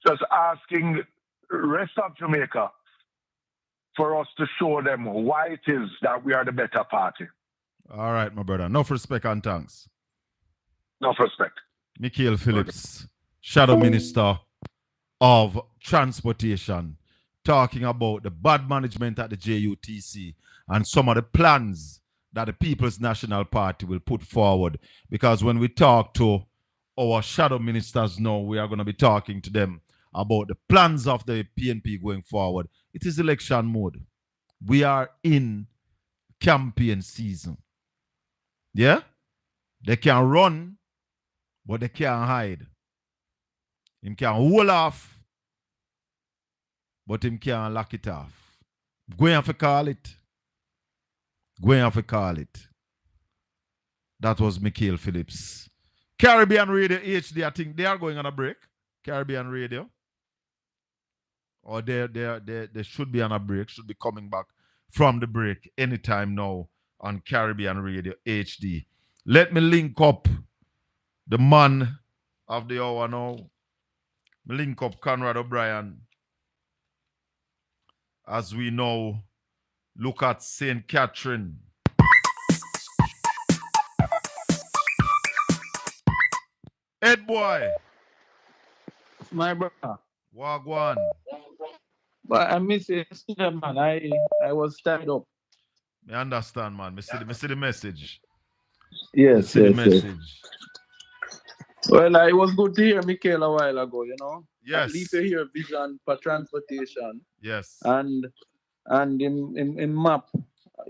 just asking the rest of Jamaica for us to show them why it is that we are the better party. All right, my brother. Enough respect and thanks. Enough respect. Mikael Phillips, Shadow Minister of Transportation, talking about the bad management at the JUTC and some of the plans that the People's National Party will put forward. Because when we talk to our shadow ministers now, we are going to be talking to them about the plans of the PNP going forward. It is election mode. We are in campaign season. Yeah? They can run, but they can't hide. Him can hold off, but him can't lock it off. Going to call it. Going to call it. That was Mikael Phillips. Caribbean Radio HD, I think they are going on a break. Caribbean Radio. Or they should be on a break, should be coming back from the break anytime now on Caribbean Radio HD. Let me link up the man of the hour now. Link up Conrad O'Brien as we now look at St. Catherine. Ed boy. My brother. Wagwan. But I miss it, man. I was tied up. I understand, man. I see the message. Yes, the message. Well, it was good to hear Mikael a while ago, you know. Yes. At least to hear vision for transportation. Yes. And in map,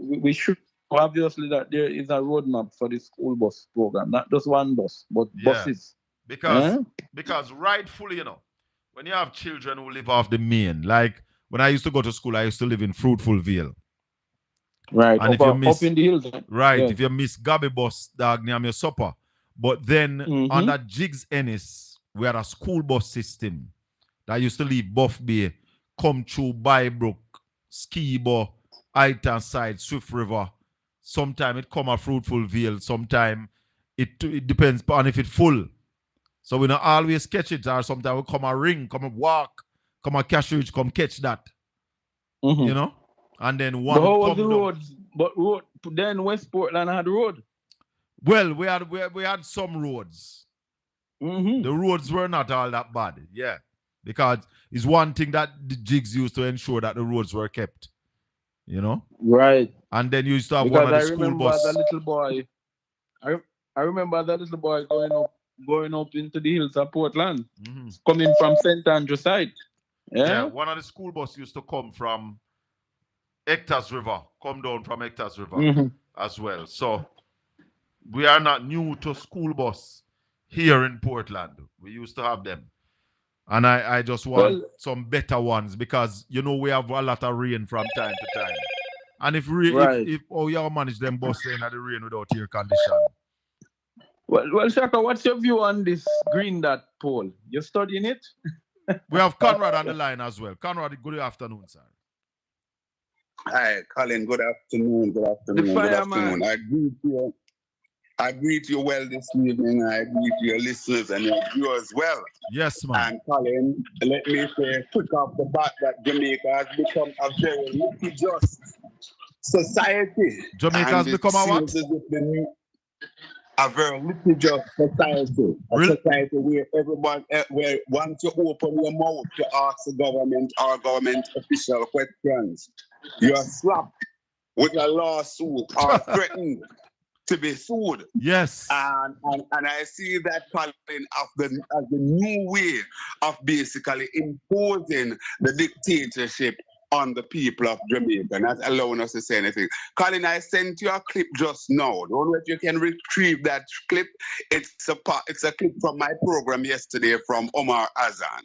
we should obviously that there is a roadmap for the school bus program, not just one bus, but buses. Because rightfully, you know, when you have children who live off the main, like when I used to go to school, I used to live in Fruitfulville. Right. And up in the hills. Right. Yeah. If you miss Gabby bus, dog, near your supper. But then under Jigs Ennis, we had a school bus system that used to leave Buff Bay, come through Bybrook, Skibo, Iton Side, Swift River. Sometime it come a Fruitfulville. Sometime it depends on if it's full. So we don't always catch it, or sometimes we come a ring, come a walk, come a Cashridge, come catch that. You know? And then one. But how was the roads? But then West Portland had road. Well, we had some roads. The roads were not all that bad, yeah. Because it's one thing that the Jigs used to ensure that the roads were kept. You know? Right. And then you used to have one of the school buses. I remember that little boy going up into the hills of Portland, coming from St. Andrew side. Yeah, one of the school buses used to come from Hector's River, come down from Hector's River as well. So we are not new to school bus here in Portland. We used to have them. And I just want some better ones because, you know, we have a lot of rain from time to time. And if you manage them buses in the rain without air condition. Well, Shaka, what's your view on this green dot poll? You're studying it? We have Conrad on the line as well. Conrad, good afternoon, sir. Hi, Colin. Good afternoon. Good afternoon. The fireman. I greet you well this evening. I greet your listeners and your viewers well. Yes, man. And Colin, let me say quick off the bat that Jamaica has become a very litigious society. Jamaica has become a what? A very litigious society. A society where everyone, where once you open your mouth to ask the government or government official questions, you are slapped with a lawsuit or threatened to be sued. Yes. And I see that, Colin, as the new way of basically imposing the dictatorship on the people of Jamaica, not allowing us to say anything. Colin, I sent you a clip just now. Don't know if you can retrieve that clip. It's a clip from my program yesterday from Omar Azan.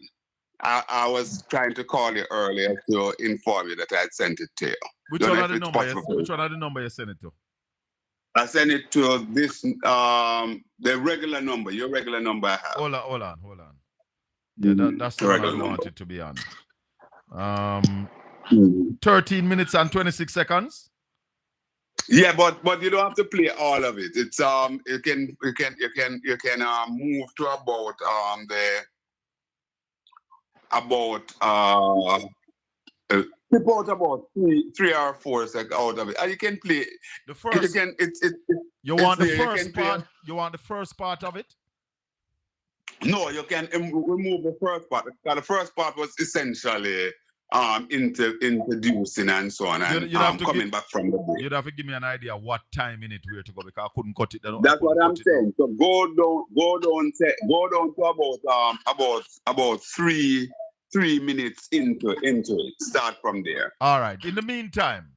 I was trying to call you earlier to inform you that I had sent it to you. Which one are the number? Which one are the number you sent it to? I sent it to this the regular number, your regular number I have. Hold on. Yeah, that's the one I want it to be on. 13 minutes and 26 seconds. Yeah, but you don't have to play all of it. It's you can move to about tip out about 3 or 4 seconds out of it, and you can play the first. You can you want the first part. You want the first part of it. No, you can remove the first part. The first part was essentially introducing and so on, and coming back from the break. You'd have to give me an idea what time in it we're to go, because I couldn't cut it down. That's what I'm saying. So go down to about 3 minutes into it. Start from there. All right. In the meantime,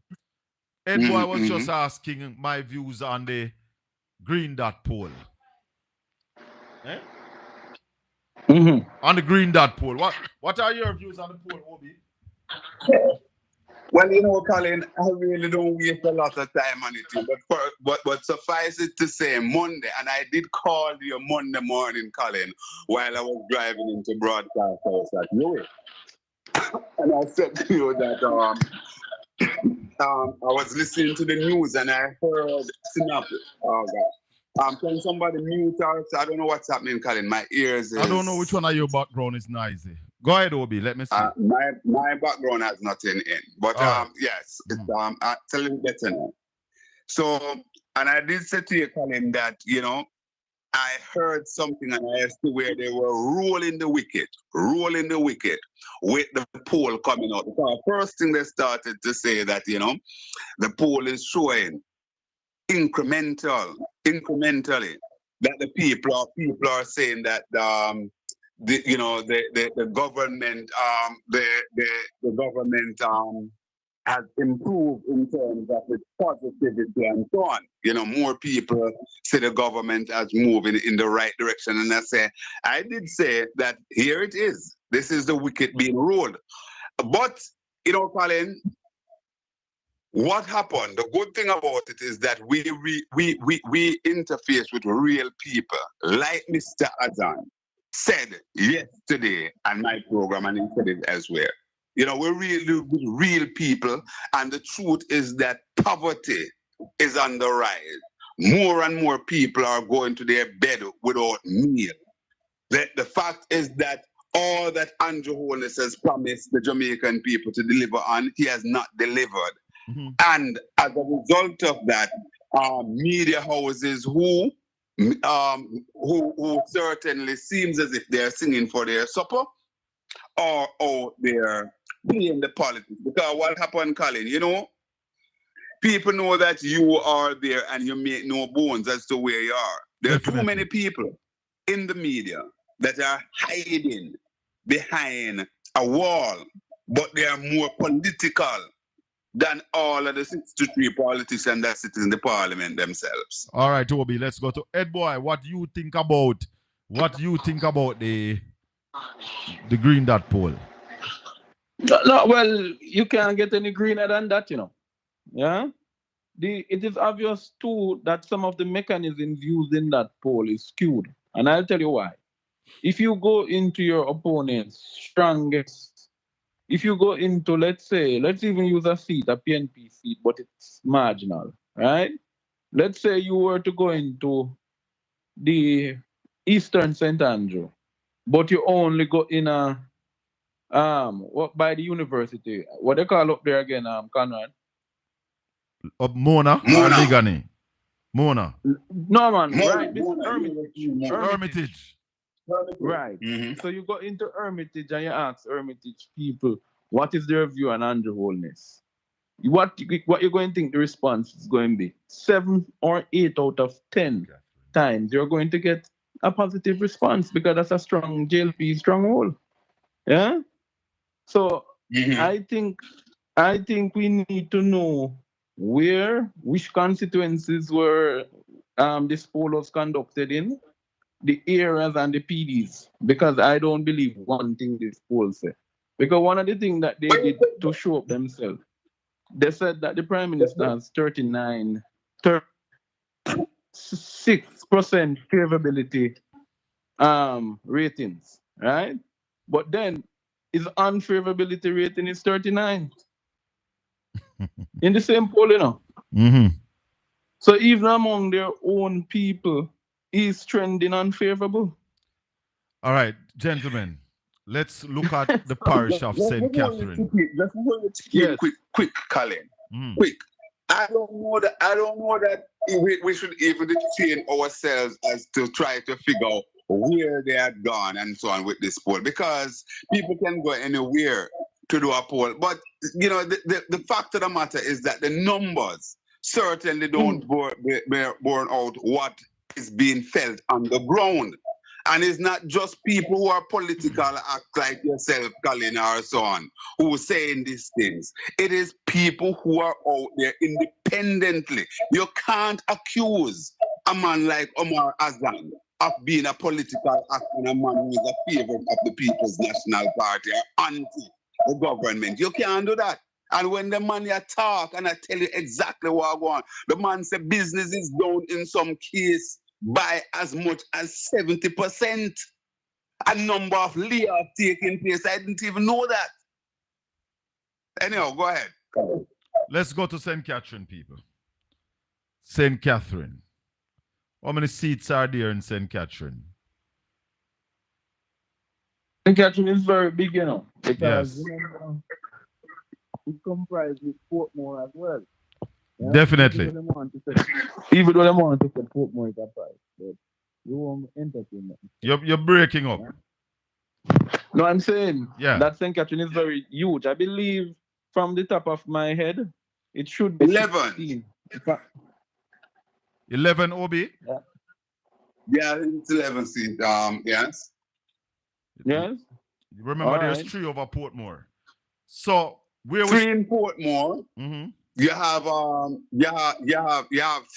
Ed Boy was just asking my views on the green dot poll. Eh? On the green dot poll. What are your views on the poll, Obi? Well, Colin, I really don't waste a lot of time on it, but suffice it to say, Monday, and I did call you Monday morning, Colin, while I was driving into broadcast house at Newark. And I said to you that I was listening to the news and I heard synopsis. Oh God. Can somebody mute us? I don't know what's happening, Colin. My ears. I don't know which one of your background is noisy. Go ahead, Obi. Let me see. My background has nothing in, but yes, it's a little better now. So, and I did say to you, Colin, that I heard something, and I asked where they were rolling the wicket with the poll coming out. So first thing they started to say that the poll is showing incrementally that the people are saying that the government the government has improved in terms of its positivity and so on. More people say the government has moved in the right direction, and I did say that here it is. This is the wicket being rolled. But Colin, what happened? The good thing about it is that we interface with real people, like Mr. Azan said yesterday on my program, and he said it elsewhere. We're real people, and the truth is that poverty is on the rise. More and more people are going to their bed without meal. The fact is that all that Andrew Holness has promised the Jamaican people to deliver on, he has not delivered. And as a result of that, media houses who certainly seems as if they're singing for their supper, or they're playing the politics. Because what happened, Colin, people know that you are there and you make no bones as to where you are. There are too many people in the media that are hiding behind a wall, but they are more political than all of the 63 politicians that sit in the parliament themselves. All right, Toby, let's go to Ed Boy. What do you think about the green dot poll? No, well, you can't get any greener than that, Yeah? It is obvious too that some of the mechanisms used in that poll is skewed. And I'll tell you why. If you go into your opponent's strongest, if you go into, let's even use a PNP seat, but it's marginal, right? Let's say you were to go into the Eastern St. Andrew, but you only go in by the university. What they call up there again, Conrad? Mona. Or Ligani? Mona. No, man. Right. Hermitage. Right. So you go into Hermitage and you ask Hermitage people, what is their view on Andrew Holness? What you're going to think the response is going to be? 7 or 8 out of 10 times you're going to get a positive response, because that's a strong JLP stronghold. Yeah? So I think I think we need to know which constituencies were this poll was conducted in, the areas and the PDs, because I don't believe one thing this poll said. Because one of the things that they did to show up themselves, they said that the Prime Minister has 36% favorability ratings, right? But then his unfavorability rating is 39 in the same poll, you know. Mm-hmm. So even among their own people, he's trending unfavorable. All right, gentlemen, let's look at the parish of St. Catherine. Just before you speak, quick, Colin. Quick. I don't know that we should even detain ourselves as to try to figure out where they had gone and so on with this poll, because people can go anywhere to do a poll. But you know, the fact of the matter is that the numbers certainly don't borne out what is being felt on the ground. And it's not just people who are political, act like yourself, Colin, or so on, who are saying these things. It is people who are out there independently. You can't accuse a man like Omar Azan of being a political actor and a man who is a favorite of the People's National Party or anti the government. You can't do that. And when the man you talk and I tell you exactly what I want, the man say business is down in some case by as much as 70%. A number of layoffs taking place. I didn't even know that. Anyhow, go ahead. Let's go to St. Catherine, people. St. Catherine. How many seats are there in St. Catherine? St. Catherine is very big, you know, because yes. It comprises Portmore as well. Yeah? Definitely. Even though they want to say Portmore is a price, but you won't entertain that. You're breaking up. No, I'm saying that St. Catherine is very huge. I believe from the top of my head, it should be 11. 11 OB? Yeah, it's 11 seats. Yes. Yes. Remember, there's 3 over Portmore. So where 3 in Portmore. Mm-hmm. You have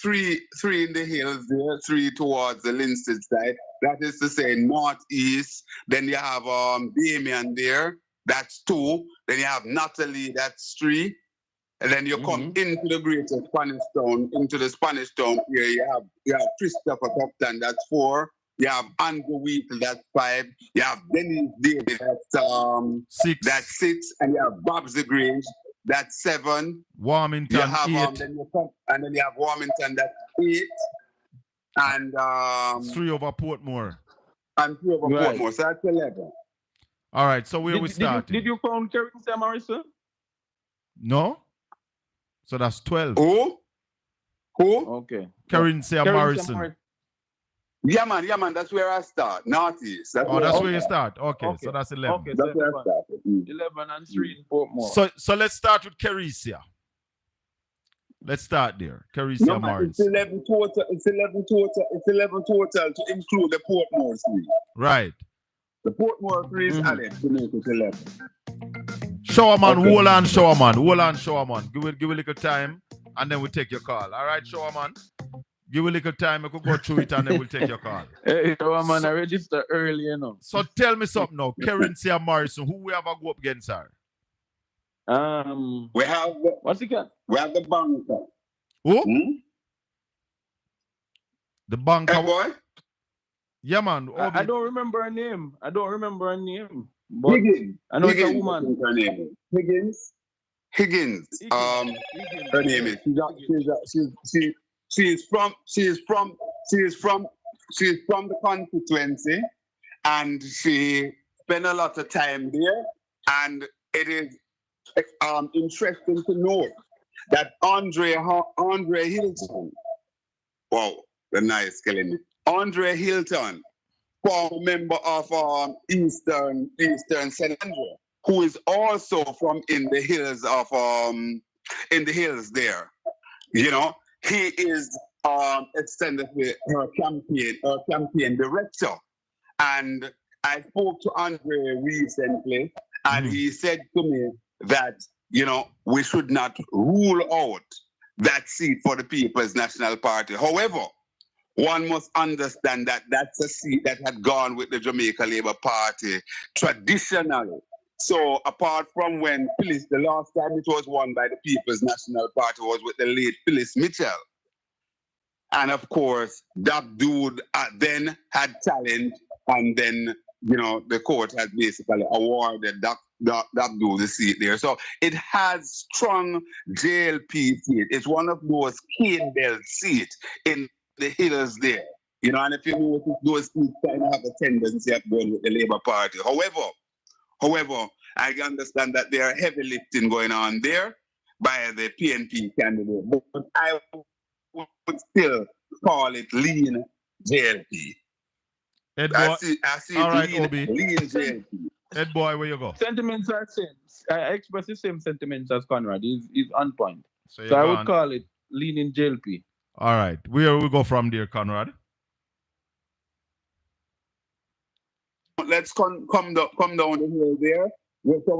3 in the hills there, 3 towards the Linstead side. That is to say northeast. Then you have Damien there. That's 2. Then you have Natalie. That's 3. And then you come into the greater Spanish Town, into the Spanish Town here. You have Christopher Topton. That's 4. You have Andrew Wheatle. That's 5. You have Dennis David. That's 6. That's 6. And you have Babs Grange. That's 7. Warmington, you have, 8. Then you have Warmington, that's 8. And 3 over Portmore. And 3 over Portmore, so that's 11. All right, so where we starting? Did you count Kerry Morrison? No. So that's 12. Who? Okay. Karin Morrison. Yeah, man, that's where I start. Northeast. That's where you start. Okay, so that's 11. Okay, that's where I start. 11 and 3 in Portmore. So let's start with Carisia. Let's start there. Carisia Morrison. It's 11 total. It's 11 total to include the Portmore 3. Right. The Portmore 3 is added to make it 11. Showerman, hold on, Showerman. Give a little time and then we'll take your call. All right, Showerman? Give a little time, we could go through it and then we'll take your call. Hey, Showerman, I registered early, you know. So tell me something now. Carisia Morrison, who we have a go up against her? We have what's it called? We have the banker. Who? The banker. Hey, boy. Yeah, man. I don't remember her name. But Higgins. I know it's a woman. Her name is Higgins. Her name is. She's from the constituency, and she spent a lot of time there. And it is interesting to note that Andre Hilton. Wow, the nice killing it. Andre Hilton, former member of Eastern St. Andrew, who is also from in the hills there. You know, he is extended with her campaign director. And I spoke to Andre recently, and he said to me that we should not rule out that seat for the People's National Party. However, one must understand that that's a seat that had gone with the Jamaica Labour Party traditionally. So apart from when Phyllis, the last time it was won by the People's National Party was with the late Phyllis Mitchell. And of course, that dude then had talent, and then, the court had basically awarded that dude the seat there. So it has strong JLP seat. It's one of those cane belt seats in the hills there. And if you notice, those seats kind of have a tendency of going with the Labour Party. However, I understand that there are heavy lifting going on there by the PNP candidate. But I would still call it lean JLP. I see all right, lean, Obi. lean JLP. Ed boy, where you go? Sentiments are same. I express the same sentiments as Conrad. He's on point. So I would call it leaning JLP. All right. Where we go from there, Conrad? Let's come down the hill there. So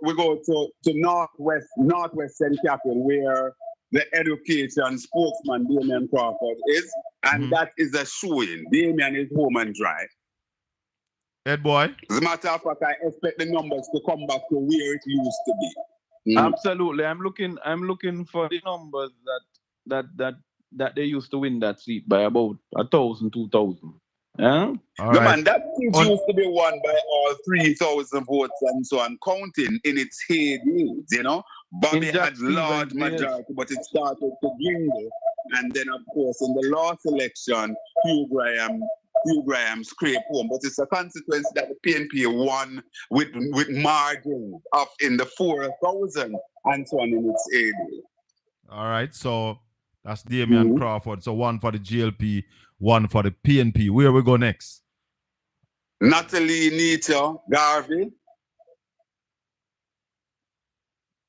we go to Northwest St. Catherine, where the education spokesman Damian Crawford is, and that is a showing. Damian is home and dry. Ed boy. As a matter of fact, I expect the numbers to come back to where it used to be. Absolutely. I'm looking for the numbers that they used to win that seat by about 1,000, 2,000. Yeah? Man, that seat used to be won by all 3,000 votes and so on, counting in its heydays, Bobby had large majority, but it started to dwindle. And then, of course, in the last election, Hugh Graham scraped home. But it's a consequence that the PNP won with margins up in the 4,000 and so on in its heyday. All right, so that's Damian Crawford. So one for the GLP, one for the PNP. Where we go next? Natalie Nita Garvey.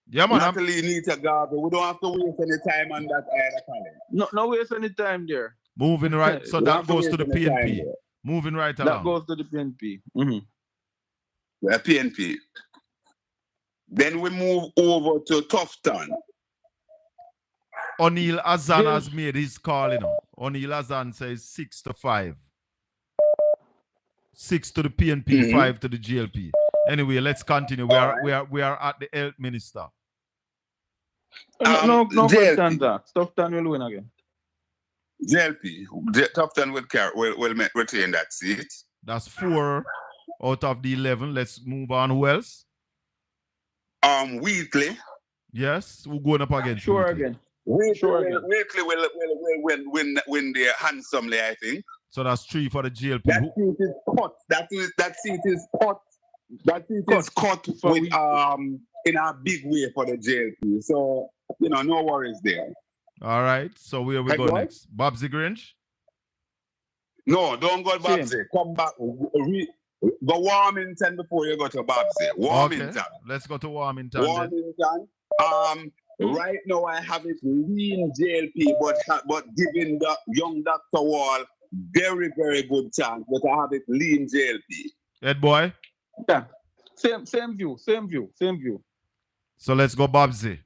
Yeah, man. Natalie Nita Garvey. We don't have to waste any time on that either, Colin. No waste any time there. Moving right. So that goes to the PNP. Moving right along. That goes to the PNP. The PNP. Then we move over to Tufton. O'Neill Azan has made his call, O'Neill Azan says 6-5. 6 to the PNP, 5 to the GLP. Anyway, let's continue. We are at the health minister. No question, Zach. Tufton will win again. JLP. Tufton will retain that seat. That's 4 out of the 11. Let's move on. Who else? Wheatley. Yes, we're going up against Sure Wheatley. again. Wheatley will win there handsomely, I think. So that's 3 for the GLP. That seat is cut. That seat is cut. That seat is cut with in a big way for the JLP. So no worries there. All right. So where we go next? Babsy Grange? No, don't go to Babsy. Come back. Go Warmington before you go to Babsy. Warmington. Okay. Let's go to Warmington. Warmington. Right now I have it lean JLP, but giving the young Dr. Wall very, very good chance. But I have it lean JLP. Ed boy? Yeah. Same view. So let's go Babsy.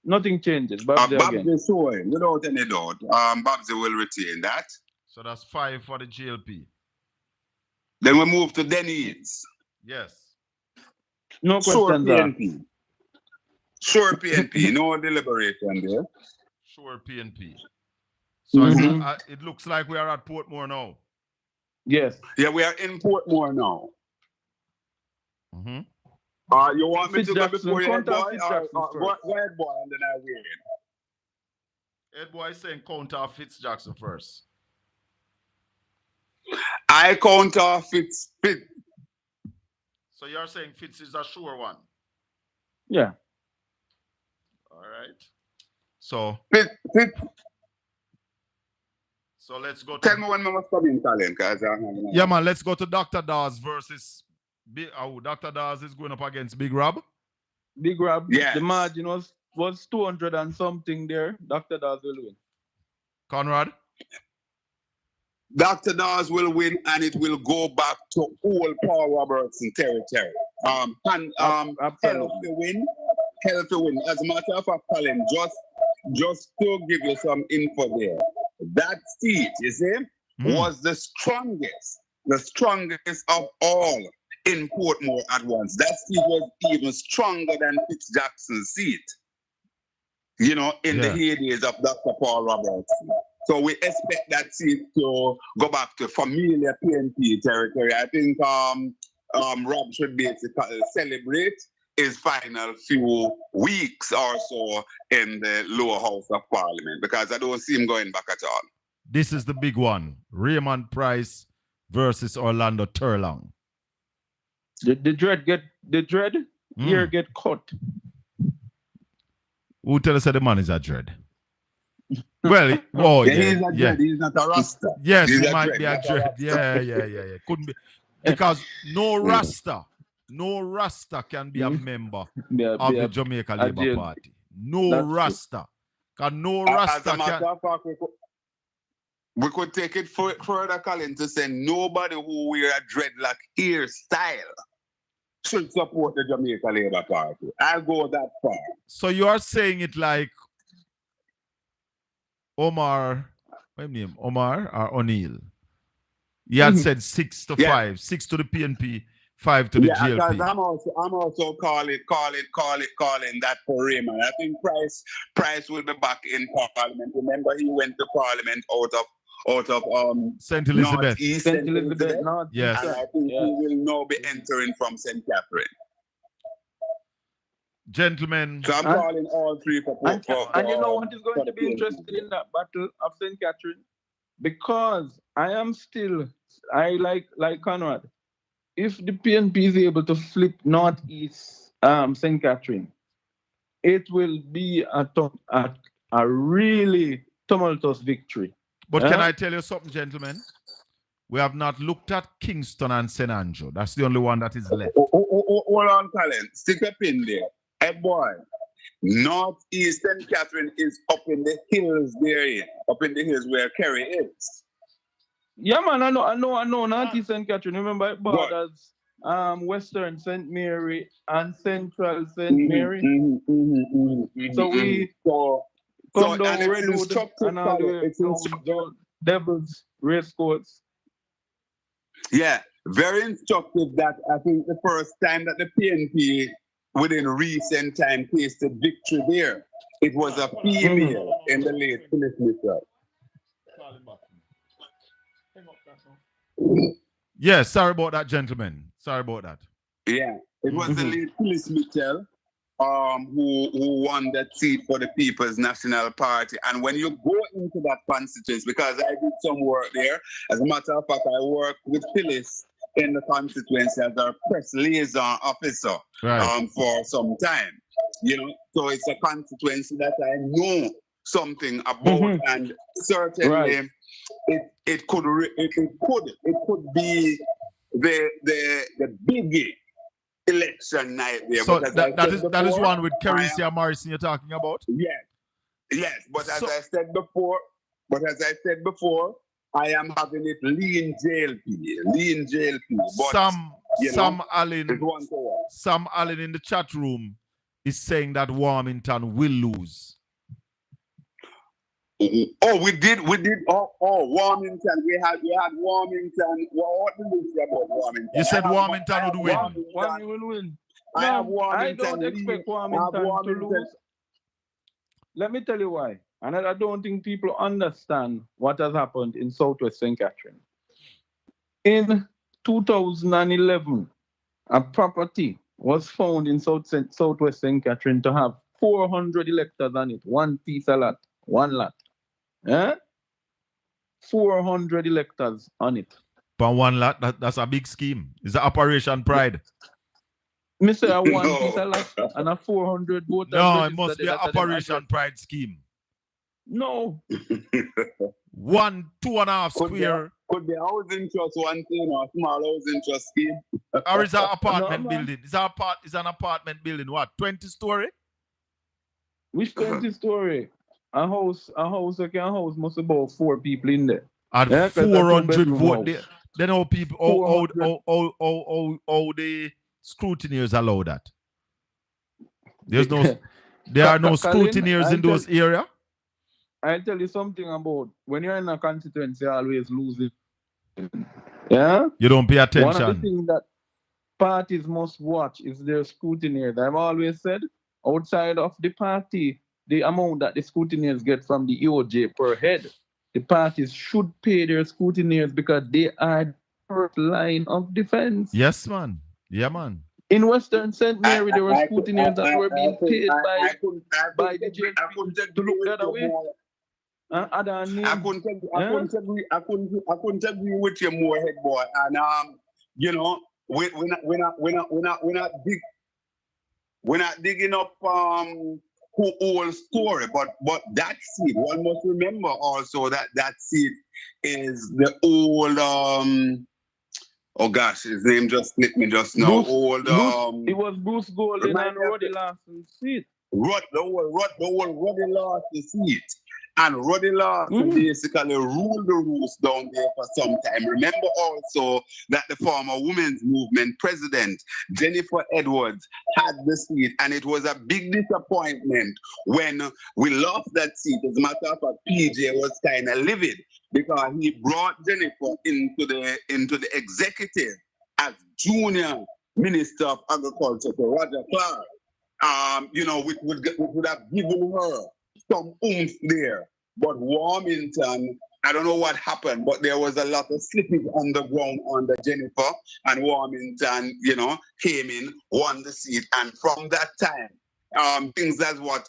Nothing changes. Babsy is showing, without any doubt. Babsy will retain that. So that's 5 for the GLP. Then we move to Denny's. Yes. No question. PNP. Sure PNP. No deliberation there. Sure PNP. So it looks like we are at Portmore now. Yes. Yeah, we are in Portmore now. You want me to go before you, Ed boy? Go ahead, boy, and then I wait. Ed boy is saying counter Fitz Jackson first. I counter Fitz. So you're saying Fitz is a sure one? Yeah. All right. So Fitz. So let's go to... Tell me when we must come in, Colin, because yeah, man, let's go to Dr. Dawes versus... Dr. Dawes is going up against Big Rob. Big Rob, yes. The margin was 200 and something there. Dr. Dawes will win. Conrad? Dr. Dawes will win, and it will go back to old Paul Robertson territory. Hell to win. As a matter of fact, Colin, just to give you some info there, that seat, you see, was the strongest of all in Portmore at once. That seat was even stronger than Fitz Jackson's seat, you know, in the heydays of Dr. Paul Roberts. So we expect that seat to go back to familiar PNP territory. I think Rob should basically celebrate his final few weeks or so in the lower house of Parliament, because I don't see him going back at all. This is the big one. Raymond Price versus Orlando Turlong. The dread ear get cut. Who tell us that the man is a dread? Well, he's not a Rasta. Yes, he's he might be a dread. Yeah. Couldn't be, because no Rasta can be a member of the Jamaica Labour Party. No Rasta. Because no Rasta can. We could take it further, Colin, to say nobody who wear a dreadlock hairstyle should support the Jamaica Labour Party. I'll go that far. So you are saying it like Omar, what's his name? Omar or O'Neill? He had said 6 to 5, 6 to the PNP, 5 to the GLP. Because I'm also calling that for Raymond. I think Price will be back in Parliament. Remember, he went to Parliament out of St. Elizabeth. St. Elizabeth. Yes. And I think he will now be entering from St. Catherine. Gentlemen. So I'm calling all three for and you know what is going to be interesting in that battle of St. Catherine? Because I like Conrad. If the PNP is able to flip northeast St. Catherine, it will be a really tumultuous victory. But can I tell you something, gentlemen? We have not looked at Kingston and St. Andrew. That's the only one that is left. Hold on, Colin. Stick a pin there. Hey, boy. Northeast St. Catherine is up in the hills there, up in the hills where Kerry is. Yeah, man, I know. Northeast St. Catherine. Remember, it borders Western St. Mary and Central St. Mary. So we come down Redwood and all the way down Devil's Racecourse. Yeah, very instructive. That I think the first time that the PNP within recent time tasted victory there, it was a female in the late Phillips Mitchell. Yeah, sorry about that, gentlemen. Sorry about that. Yeah, it was the late Phillips Mitchell who won that seat for the People's National Party. And when you go into that constituency, because I did some work there, as a matter of fact, I worked with Phyllis in the constituency as our press liaison officer for some time. You know, so it's a constituency that I know something about, and certainly it could be the biggie election night there. So that is one with Carissa Morrison you're talking about? Yes. But as I said before, I am having it lean JLP. But Sam Allen in the chat room is saying that Warmington will lose. Oh, we did. Warmington. We had Warmington. What did you say about Warmington? You said Warmington would win. Warmington will win. I don't expect Warmington to lose. Let me tell you why. And I don't think people understand what has happened in Southwest St. Catherine. In 2011, a property was found in Southwest St. Catherine to have 400 electors on it, one piece of lot, one lot. 400 electors on it. But one lot, that's a big scheme. It's an Operation Pride. Mr. A one piece of lot and a 400 voters. No, it must be an Operation Pride scheme. No. 1, 2.5 square. Could be housing trust one thing or small housing trust scheme. Or is it an apartment building? It's an apartment building. What? 20-story? Which 20-story? A house that can house must about 4 people in there. And 400 vote. Then how people how scrutineers allow that? There are no Colin, scrutineers in those areas. I'll tell you something about when you're in a constituency, you always lose it. Yeah? You don't pay attention. One of the things that parties must watch is their scrutineers. I've always said, outside of the party, the amount that the scrutineers get from the EOJ per head, the parties should pay their scrutineers because they are the first line of defense. Yes, man. Yeah, man. In Western St. Mary, there were scrutineers that were being paid by the jail to look the other way. I couldn't agree with you more, head boy. And you know, we're not digging up who whole story, but that seed, one must remember also that seed is the old oh gosh, his name just slipped me just now. It was Bruce Golden and Roddy Lawson's seat. The whole Roddy Lawson seat. And Roddy Lawson basically ruled the roost down there for some time. Remember also that the former women's movement president, Jennifer Edwards, had the seat, and it was a big disappointment when we lost that seat. As a matter of fact, PJ was kind of livid because he brought Jennifer into the executive as junior Minister of Agriculture to Roger Clark. You know, which would have given her some oomph there. But Warmington, I don't know what happened, but there was a lot of slippage on the ground under Jennifer, and Warmington, you know, came in, won the seat. And from that time, things as what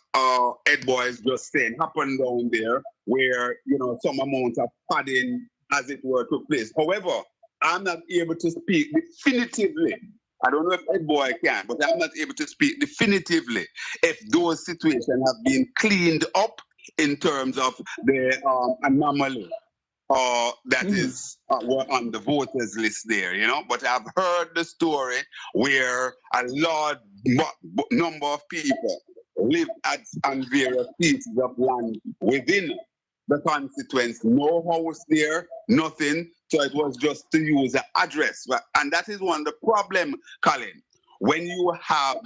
Ed Boy is just saying happened down there, where, you know, some amount of padding, as it were, took place. However, I'm not able to speak definitively. I don't know if Ed Boy can, but I'm not able to speak definitively if those situations have been cleaned up in terms of the anomaly that is were on the voters list there, you know. But I've heard the story where a large number of people live on various pieces of land within the constituency. No house there, nothing. So it was just to use an address. And that is one of the problem, Colin, when you have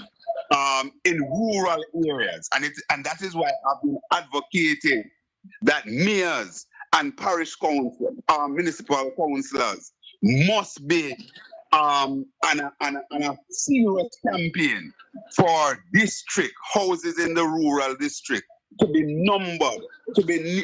in rural areas, and that is why I've been advocating that mayors and parish council, municipal councillors must be on a serious campaign for district houses in the rural district to be numbered,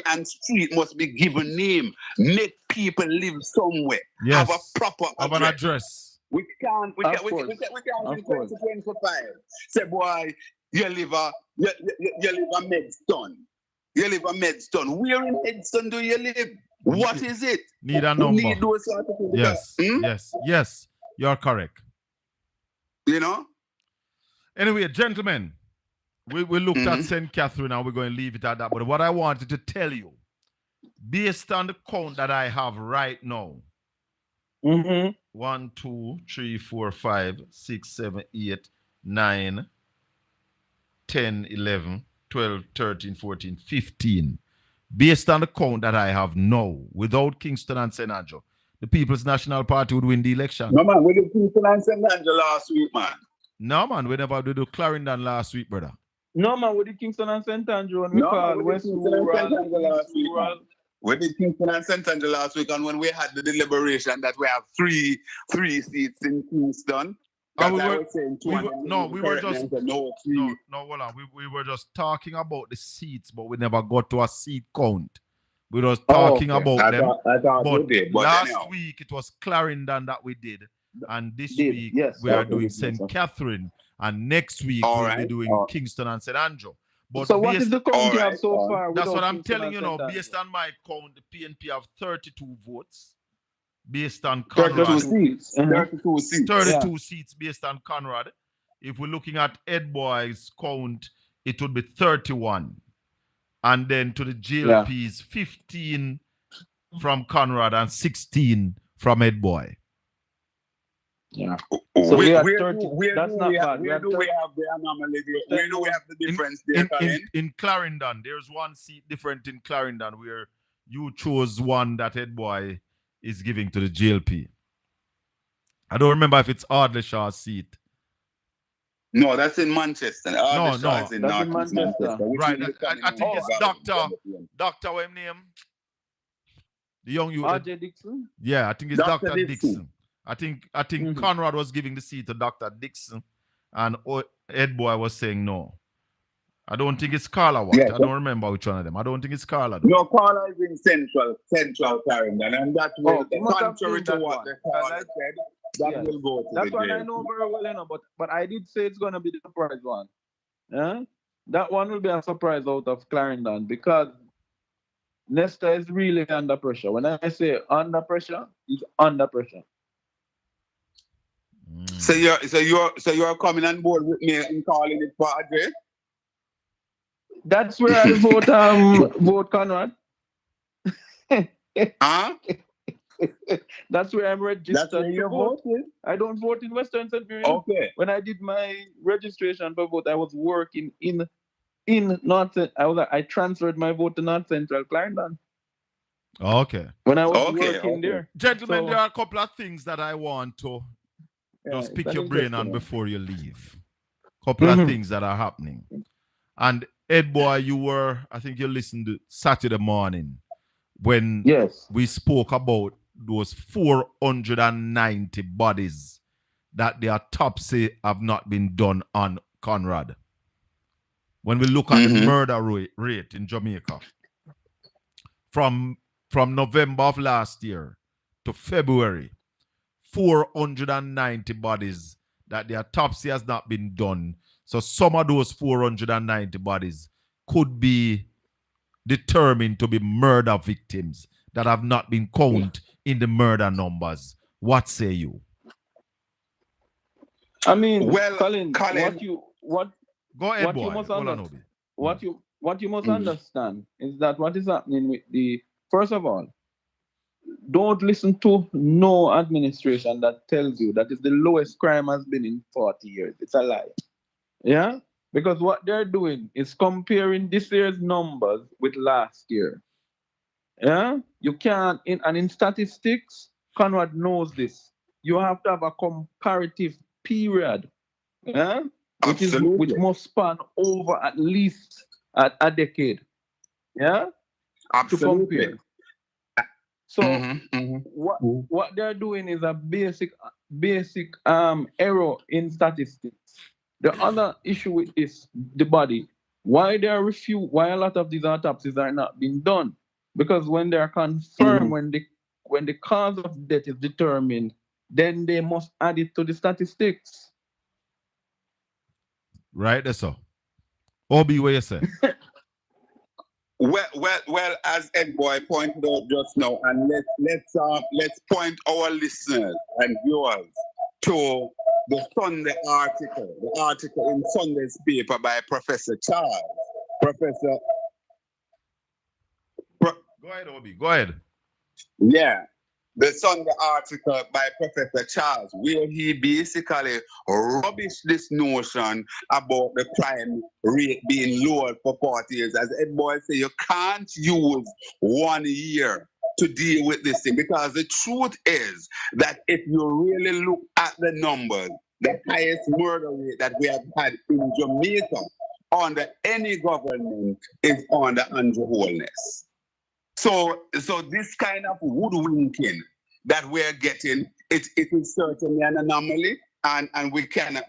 and street must be given name. Make people live somewhere. Yes. Have a proper Have an address. We can't in 2025 say, boy, you live a Medston. You live a Medston. Where in Medston do you live? What is it? Need a number. Need those sort of things. Yes. You're correct. You know? Anyway, gentlemen, we looked at St. Catherine and we're going to leave it at that. But what I wanted to tell you, based on the count that I have right now, 1, 2, 3, 4, 5, 6, 7, 8, 9, 10, 11, 12, 13, 14, 15. Based on the count that I have now, without Kingston and St. Andrew, the People's National Party would win the election. No, man, we did Kingston and St. Andrew last week, man. No, man, we never did do Clarendon last week, brother. No, man, we did Kingston and St. Andrew and we called West Rural. We did Kingston and St. Andrew last week, and when we had the deliberation that we have three seats in Kingston. We were just talking about the seats, but we never got to a seat count. We were just talking about them. Last week it was Clarendon that we did, and this week we are doing St. Catherine, and next week we'll be doing Kingston and St. Andrew. But so what is the count you have so far? That's what I'm telling you now. Based on my count, the PNP have 32 votes. Based on Conrad. 32 seats based on Conrad. If we're looking at Ed Boy's count, it would be 31. And then to the GLPs, 15 from Conrad and 16 from Ed Boy. Yeah. So we have 30. That's not bad. Where do we have the anomaly? Where do we have the difference there, Colin? In Clarendon, there's one seat different in Clarendon where you chose one that Ed Boy is giving to the GLP. I don't remember if it's Ardley Shaw's seat No, that's in Manchester. No, Arbishaw no. is in That's in Northeast Manchester, Manchester. which Right. is I becoming think a it's government. Doctor, what his name? The young youth. RJ Dixon? Yeah, I think it's Dr. Dr. Dixon. I think Conrad was giving the seat to Dr. Dixon, and Ed Boy was saying no. I don't think it's Carla. What? Yes. I don't remember which one of them. I don't think it's Carla. Though. No, Carla is in Central Clarendon, and that will, contrary to what the caller said, that will go to That's the one I jail. know very well, but I did say it's going to be the surprise one. Yeah? That one will be a surprise out of Clarendon because Nesta is really under pressure. When I say under pressure, he's under pressure. So you're coming on board with me and calling it for Andre? That's where I vote vote Conrad. Huh? That's where I'm registered. That's where you vote? I don't vote in Western St. Mary. Okay. When I did my registration for vote, I was working in North. I transferred my vote to North Central Clarendon. Okay. When I was working there. Gentlemen, there are a couple of things that I want to just pick your brain on before you leave. Couple of things that are happening. And Ed Boy, I think you listened to Saturday morning when we spoke about those 490 bodies that the autopsy have not been done on Conrad. When we look at the murder rate in Jamaica, from November of last year to February, 490 bodies that the autopsy has not been done. So some of those 490 bodies could be determined to be murder victims that have not been counted in the murder numbers. What say you? I mean, well, Colin, Go ahead, what you must understand is that what is happening with first of all, don't listen to no administration that tells you that is the lowest crime has been in 40 years. It's a lie. Yeah? Because what they're doing is comparing this year's numbers with last year. Yeah? You can't, in statistics, Conrad knows this. You have to have a comparative period. Yeah? Which must span over at least a decade. Yeah? Absolutely. To compare. So what they're doing is a basic error in statistics. The other issue with the body, why a lot of these autopsies are not being done? Because when they are confirmed, when the cause of death is determined, then they must add it to the statistics. Right, that's all. Obi, what you say? Well, as Ed Boy pointed out just now, and let's point our listeners and viewers to the Sunday article, the article in Sunday's paper by Professor Charles. Go ahead, Obi. Go ahead. Yeah. The Sunday article by Professor Charles, where he basically rubbished this notion about the crime rate being lowered for 40 years. As Ed Boy said, you can't use 1 year to deal with this thing, because the truth is that if you really look at the numbers, the highest murder rate that we have had in Jamaica under any government is under Andrew Holness. So this kind of woodwinking that we're getting, it is certainly an anomaly, and we cannot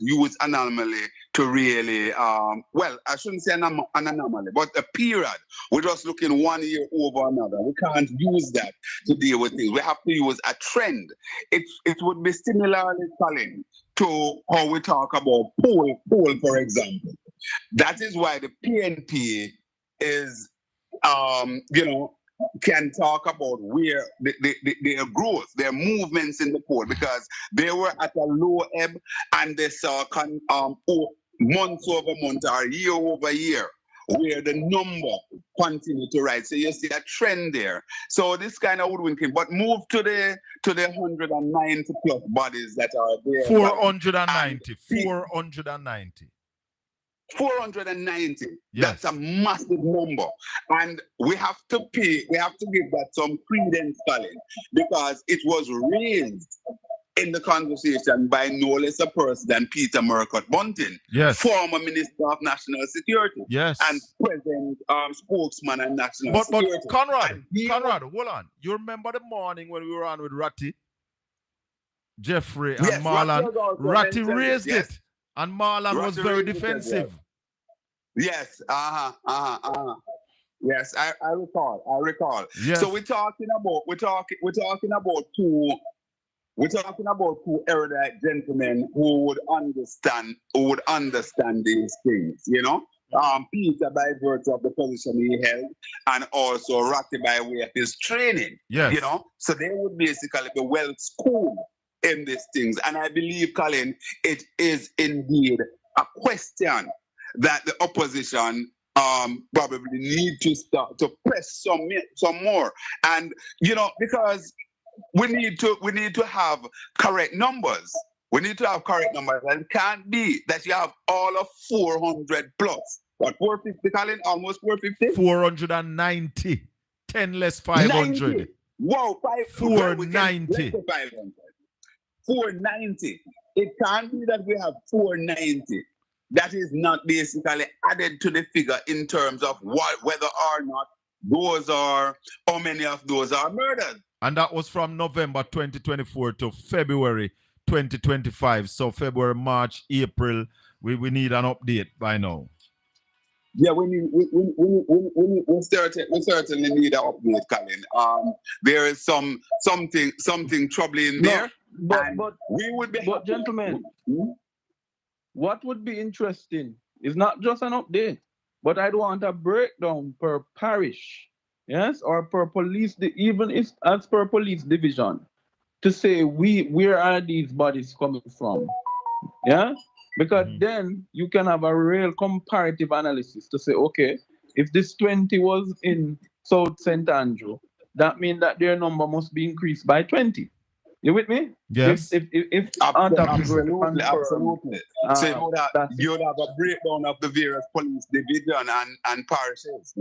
use anomaly to really well, I shouldn't say an anomaly, but a period. We're just looking 1 year over another. We can't use that to deal with things. We have to use a trend. It would be similarly, Colin, to how we talk about poll, for example. That is why the PNP is can talk about where their growth, their movements in the poll, because they were at a low ebb and they saw month over month or year over year where the number continued to rise. So you see a trend there. So this kind of woodwinking, but move to the 190 plus bodies that are there. 490. 490. Yes. That's a massive number. And we have to give that some credence, Colin, because it was raised in the conversation by no less a person than Peter Murcott Bunting, Yes. former Minister of National Security, Yes. and present spokesman and national But security. Conrad, hold on. You remember the morning when we were on with Ratty, Jeffrey, and Yes, Marlon? Ratty mentioned raised yes. it, and Marlon was Ratty very raised it as defensive. Yes, yes, I recall. Yes. So we're talking about two erudite gentlemen who would understand these things, you know. Peter by virtue of the position he held, and also Ratty by way of his training. Yes. You know, so they would basically be well schooled in these things. And I believe, Colin, it is indeed a question that the opposition probably need to start to press some more. And you know, because we need to have correct numbers. We need to have correct numbers. And it can't be that you have all of 400 plus. What, 450, Colin? Almost 450? 490. 10 less 500. 90. Whoa, 490. 500. 490. It can't be that we have 490. That is not basically added to the figure in terms of whether or not those are, how many of those are murdered. And that was from November 2024 to February 2025. So February, March, April, we need an update by now. Yeah, we certainly need an update, Colin. There is something troubling there. But we would be. But gentlemen, what would be interesting is not just an update, but I'd want a breakdown per parish, yes, or per police, even as per police division, to say where are these bodies coming from, yeah. Because then you can have a real comparative analysis to say, okay, if this 20 was in South St. Andrew, that means that their number must be increased by 20. You with me? Yes. If absolutely. So you would have a breakdown of the various police division and parishes.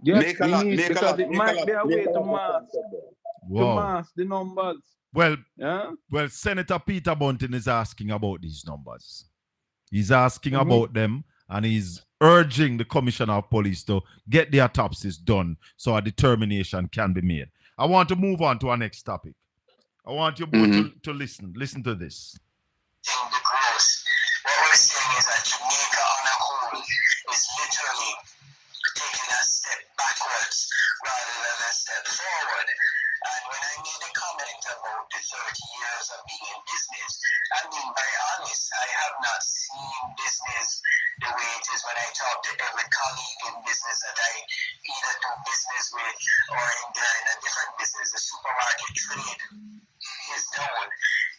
Yes, because it might be a way to mask the numbers. Well, Senator Peter Bunting is asking about these numbers. He's asking about them, and he's urging the Commissioner of Police to get the autopsies done so a determination can be made. I want to move on to our next topic. I want you both to listen. Listen to this. What we're saying is that Jamaica on a whole is literally taking a step backwards rather than a step forward. And when I made a comment about the 30 years of being in business, I mean, very honest, I have not seen business the way it is when I talk to every colleague in business that I either do business with or in a different business. The supermarket trade is known.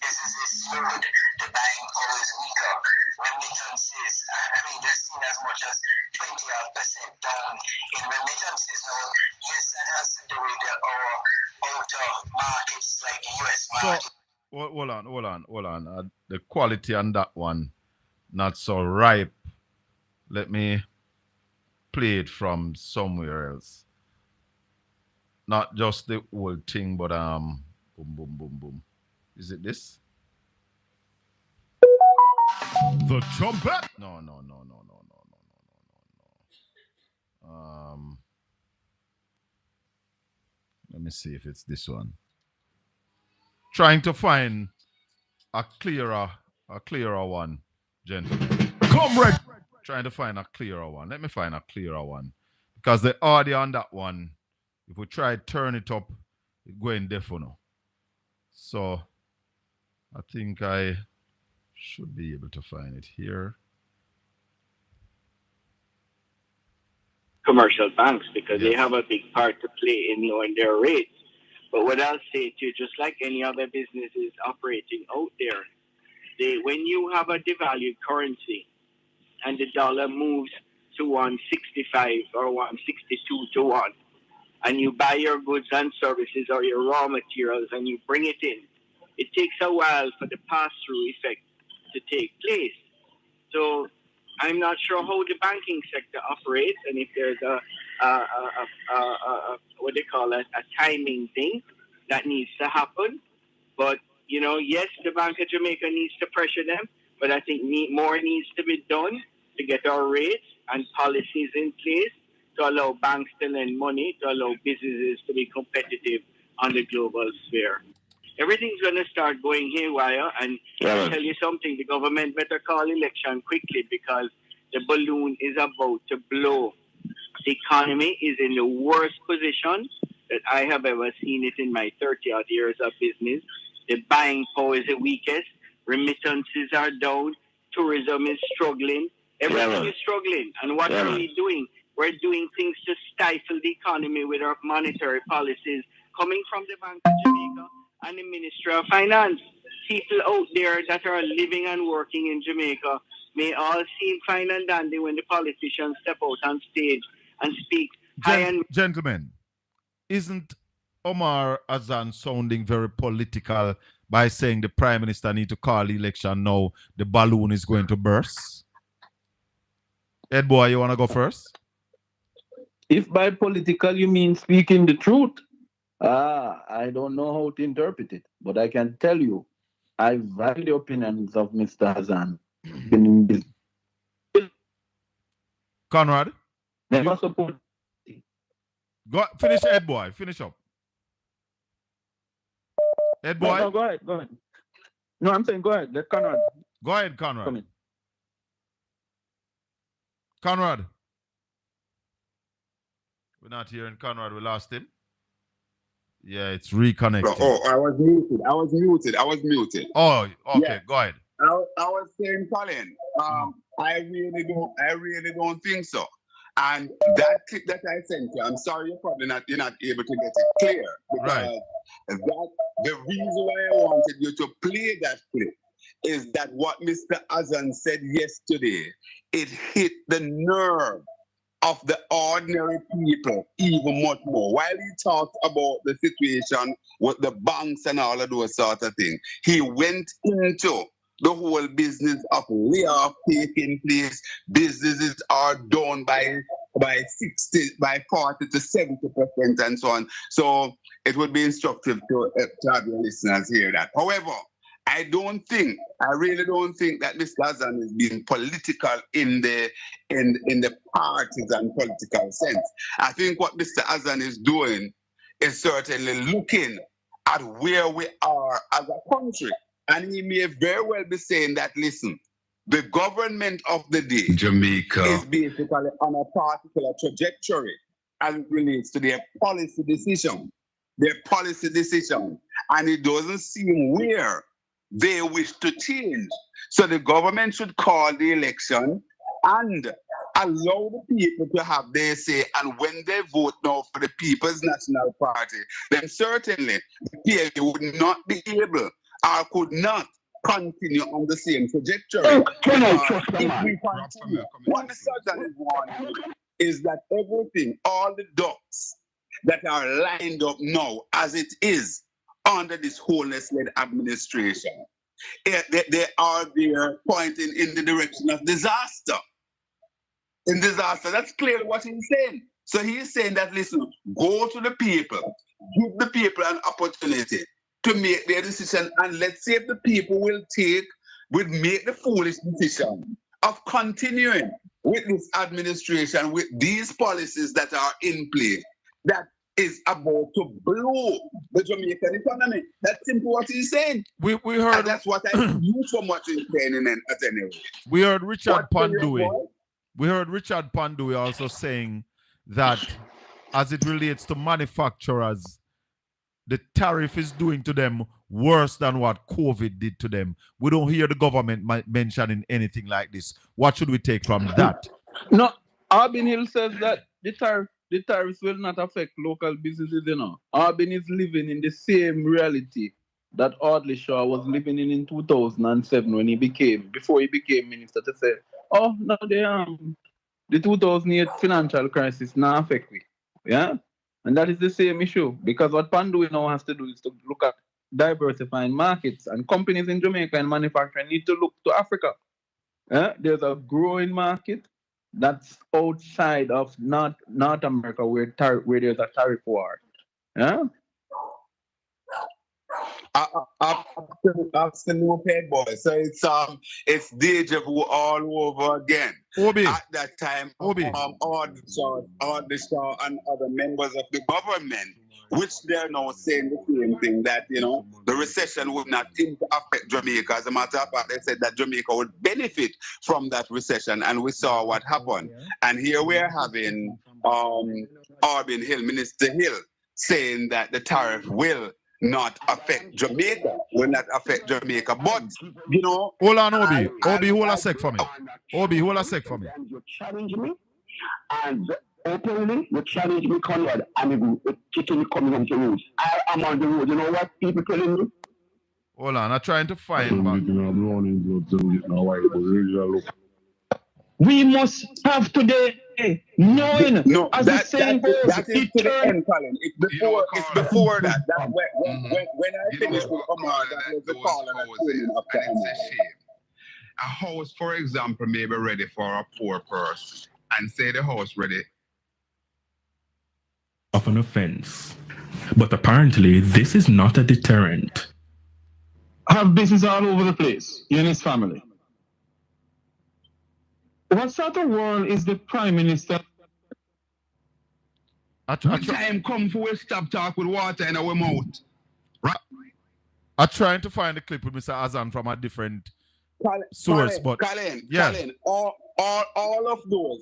Business is slowed. The buying power is weaker. Remittances, I mean, they're seen as much as 20% down in remittances. Now, yes, that has to do with our outer markets like the US market. So, hold on. The quality on that one, not so ripe. Let me play it from somewhere else. Not just the whole thing, but boom, boom, boom, boom. Is it this? The trumpet? No. Let me see if it's this one. Trying to find a clearer one, gentlemen. Comrade! Trying to find a clearer one. Let me find a clearer one. Because the audio on that one, if we try to turn it up, it's going deaf now. So, I think I should be able to find it here. Commercial banks, because they have a big part to play in knowing their rates. But what I'll say to you, just like any other businesses operating out there, when you have a devalued currency and the dollar moves to 165 or 162 to 1, and you buy your goods and services or your raw materials and you bring it in, it takes a while for the pass-through effect to take place. So I'm not sure how the banking sector operates and if there's a what they call a timing thing that needs to happen. But You know, yes, the Bank of Jamaica needs to pressure them, but I think more needs to be done to get our rates and policies in place to allow banks to lend money, to allow businesses to be competitive on the global sphere. Everything's going to start going haywire, and I'll tell you something, the government better call election quickly because the balloon is about to blow. The economy is in the worst position that I have ever seen it in my 30-odd years of business. The buying power is the weakest. Remittances are down. Tourism is struggling. Everything is struggling. And what are we doing? We're doing things to stifle the economy with our monetary policies coming from the Bank of Jamaica and the Ministry of Finance. People out there that are living and working in Jamaica may all seem fine and dandy when the politicians step out on stage and speak Gentlemen, isn't Omar Azan sounding very political by saying the Prime Minister need to call election now, the balloon is going to burst? Ed Boy, you want to go first? If by political you mean speaking the truth, I don't know how to interpret it, but I can tell you, I value the opinions of Mr. Hazan. Conrad? Never support. Go finish, Ed Boy. Finish up. Ed Boy? No, go ahead. Go ahead. No, I'm saying go ahead. Let Conrad. Go ahead, Conrad. Come in. Conrad. We're not hearing Conrad. We lost him. Yeah, it's reconnected. Oh, I was muted. Oh, okay. Yeah. Go ahead. I was saying, Colin, I really don't think so. And that clip that I sent you, I'm sorry you're not able to get it clear. Because the reason why I wanted you to play that clip is that what Mr. Azan said yesterday, it hit the nerve of the ordinary people even much more. While he talked about the situation with the banks and all of those sort of things, he went into the whole business of layoff taking place. Businesses are down by 40 to 70% and so on. So it would be instructive to have your listeners hear that. However, I really don't think that Mr. Azan is being political in the partisan political sense. I think what Mr. Azan is doing is certainly looking at where we are as a country. And he may very well be saying that, listen, the government of the day, Jamaica, is basically on a particular trajectory as it relates to their policy decision. And it doesn't seem where they wish to change. So the government should call the election and allow the people to have their say. And when they vote now for the People's National Party, then certainly the PLA would not be able or could not continue on the same trajectory. If we continue, what the Southern is warning is that everything, all the ducks that are lined up now as it is under this wholeness-led administration, they are there pointing in the direction of disaster. In disaster, that's clearly what he's saying. So he's saying that, listen, go to the people, give the people an opportunity to make their decision, and let's see if the people will make the foolish decision of continuing with this administration, with these policies that are in place, that is about to blow the Jamaican economy. That's simply what he's saying. We heard, and that's what I use from what he's saying at any rate. We heard Richard Pandui. We heard Richard Pandui also saying that as it relates to manufacturers, the tariff is doing to them worse than what COVID did to them. We don't hear the government mentioning anything like this. What should we take from that? No, Arbin Hill says that the tariffs will not affect local businesses, you know. Arbin is living in the same reality that Audley Shaw was living in 2007 when before he became minister, to say, oh, no, the 2008 financial crisis now affect me. Yeah? And that is the same issue, because what Pandu now has to do is to look at diversifying markets, and companies in Jamaica and manufacturing need to look to Africa. Yeah? There's a growing market that's outside of North America where there's a tariff war. Yeah? Absolute boy. So it's deja vu all over again. Obi. At that time, Obi. Shaw and other members of the government, which they're now saying the same thing, that the recession would not affect Jamaica. As a matter of fact, they said that Jamaica would benefit from that recession, and we saw what happened. And here we're having Minister Hill, saying that the tariff will not affect Jamaica, But, Hold on, Obi. Obi, hold a sec for me. Obi, hold a sec for me. You challenge me, and openly you challenge me, Conrad, and you kicking me coming on the road. I am on the road. You know what people telling me? Hold on, I'm trying to find back. We must have today knowing as the saying goes, that is to the end, Colin. It's before that. When I finished with Omar, that was the Parliamentary after Omar. A house, for example, may be ready for a poor person, and say the house ready of an offense. But apparently, this is not a deterrent. Have business all over the place, he and his family. What sort of world is the Prime Minister? Time come for we stop talk with water in our mouth. Right? I'm trying to find the clip with Mr. Azan from a different source, but Colin, all of those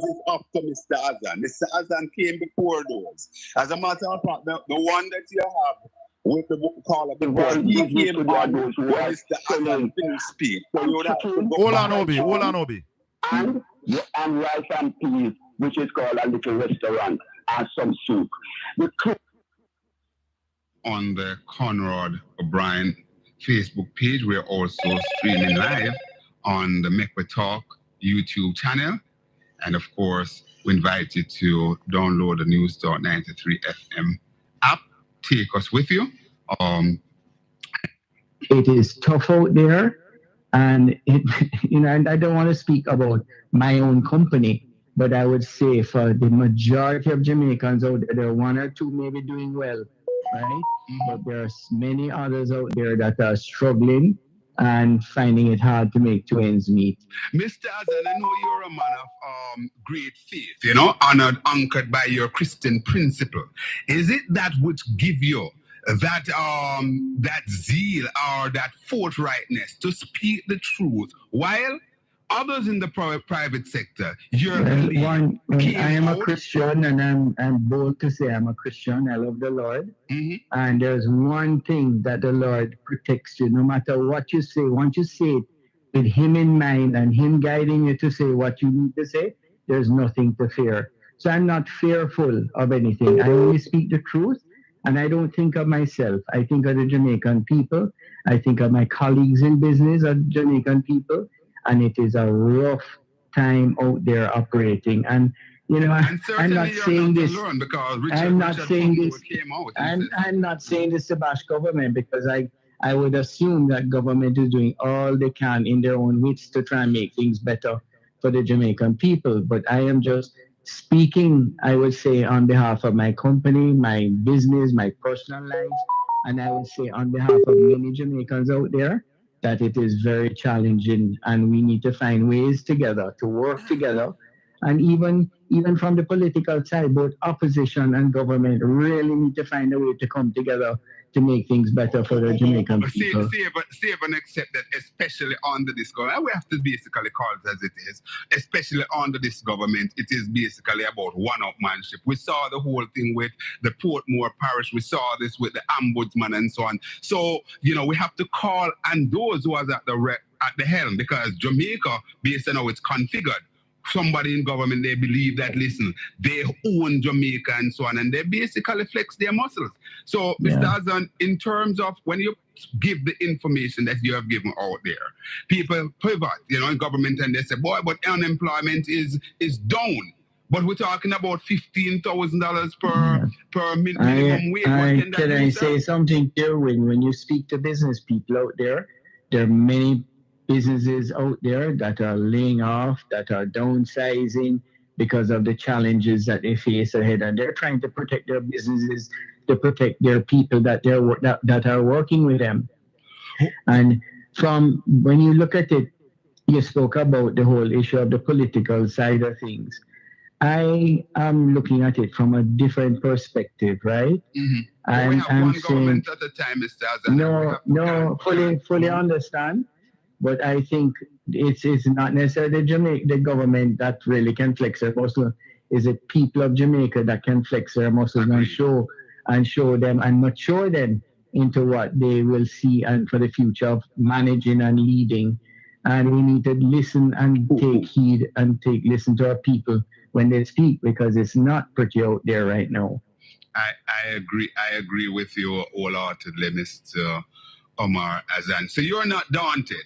is up to Mr. Azan. Mr. Azan came before those. As a matter of fact, the one that you have with the call of the world, he came on when Mr. Azan finished speak. So you would have to go hold on, Obi. And rice and peas, which is called a little restaurant, and some soup. On the Conrad O'Brien Facebook page, we're also streaming live on the Make We Talk YouTube channel. And of course, we invite you to download the News Talk 93 FM app. Take us with you. It is tough out there. And and I don't want to speak about my own company, but I would say for the majority of Jamaicans out there, there are one or two maybe doing well, right? But there's many others out there that are struggling and finding it hard to make two ends meet. Mr. Azan, I know you're a man of great faith, honored, anchored by your Christian principle. Is it that which give you that zeal or that forthrightness to speak the truth, while others in the private sector, I am a Christian, and I'm bold to say I'm a Christian. I love the Lord. And there's one thing that the Lord protects you, no matter what you say. Once you say it with Him in mind and Him guiding you to say what you need to say, there's nothing to fear. So I'm not fearful of anything. I only speak the truth. And I don't think of myself. I think of the Jamaican people. I think of my colleagues in business of Jamaican people. And it is a rough time out there operating. And, I'm not saying this. I'm not saying this to bash government, because I would assume that government is doing all they can in their own wits to try and make things better for the Jamaican people. But I am just speaking, I would say, on behalf of my company, my business, my personal life, and I would say on behalf of many Jamaicans out there, that it is very challenging, and we need to find ways together to work together. And even from the political side, both opposition and government really need to find a way to come together to make things better for the Jamaican people. Save and accept that, especially under this government. We have to basically call it as it is. Especially under this government, it is basically about one-upmanship. We saw the whole thing with the Portmore Parish. We saw this with the ombudsman and so on. So, we have to call on those who are at the helm, because Jamaica, based on how it's configured, somebody in government, they believe that, listen, they own Jamaica and so on, and they basically flex their muscles. So, Mr. Azan, in terms of when you give the information that you have given out there, people pivot, in government, and they say, boy, but unemployment is down. But we're talking about $15,000 per minimum wage. Can I say something there? When you speak to business people out there, there are many businesses out there that are laying off, that are downsizing because of the challenges that they face ahead, and they're trying to protect their businesses to protect their people that are working with them. And from when you look at it, you spoke about the whole issue of the political side of things. I am looking at it from a different perspective, right? We have I'm one saying, government at a time, Mr. Azan. no, fully understand. But I think it's not necessarily the government that really can flex their muscle. Is it people of Jamaica that can flex their muscles and show them and mature them into what they will see and for the future of managing and leading. And we need to listen and take heed and listen to our people when they speak, because it's not pretty out there right now. I agree with you wholeheartedly, Mr. Omar Azan. So you're not daunted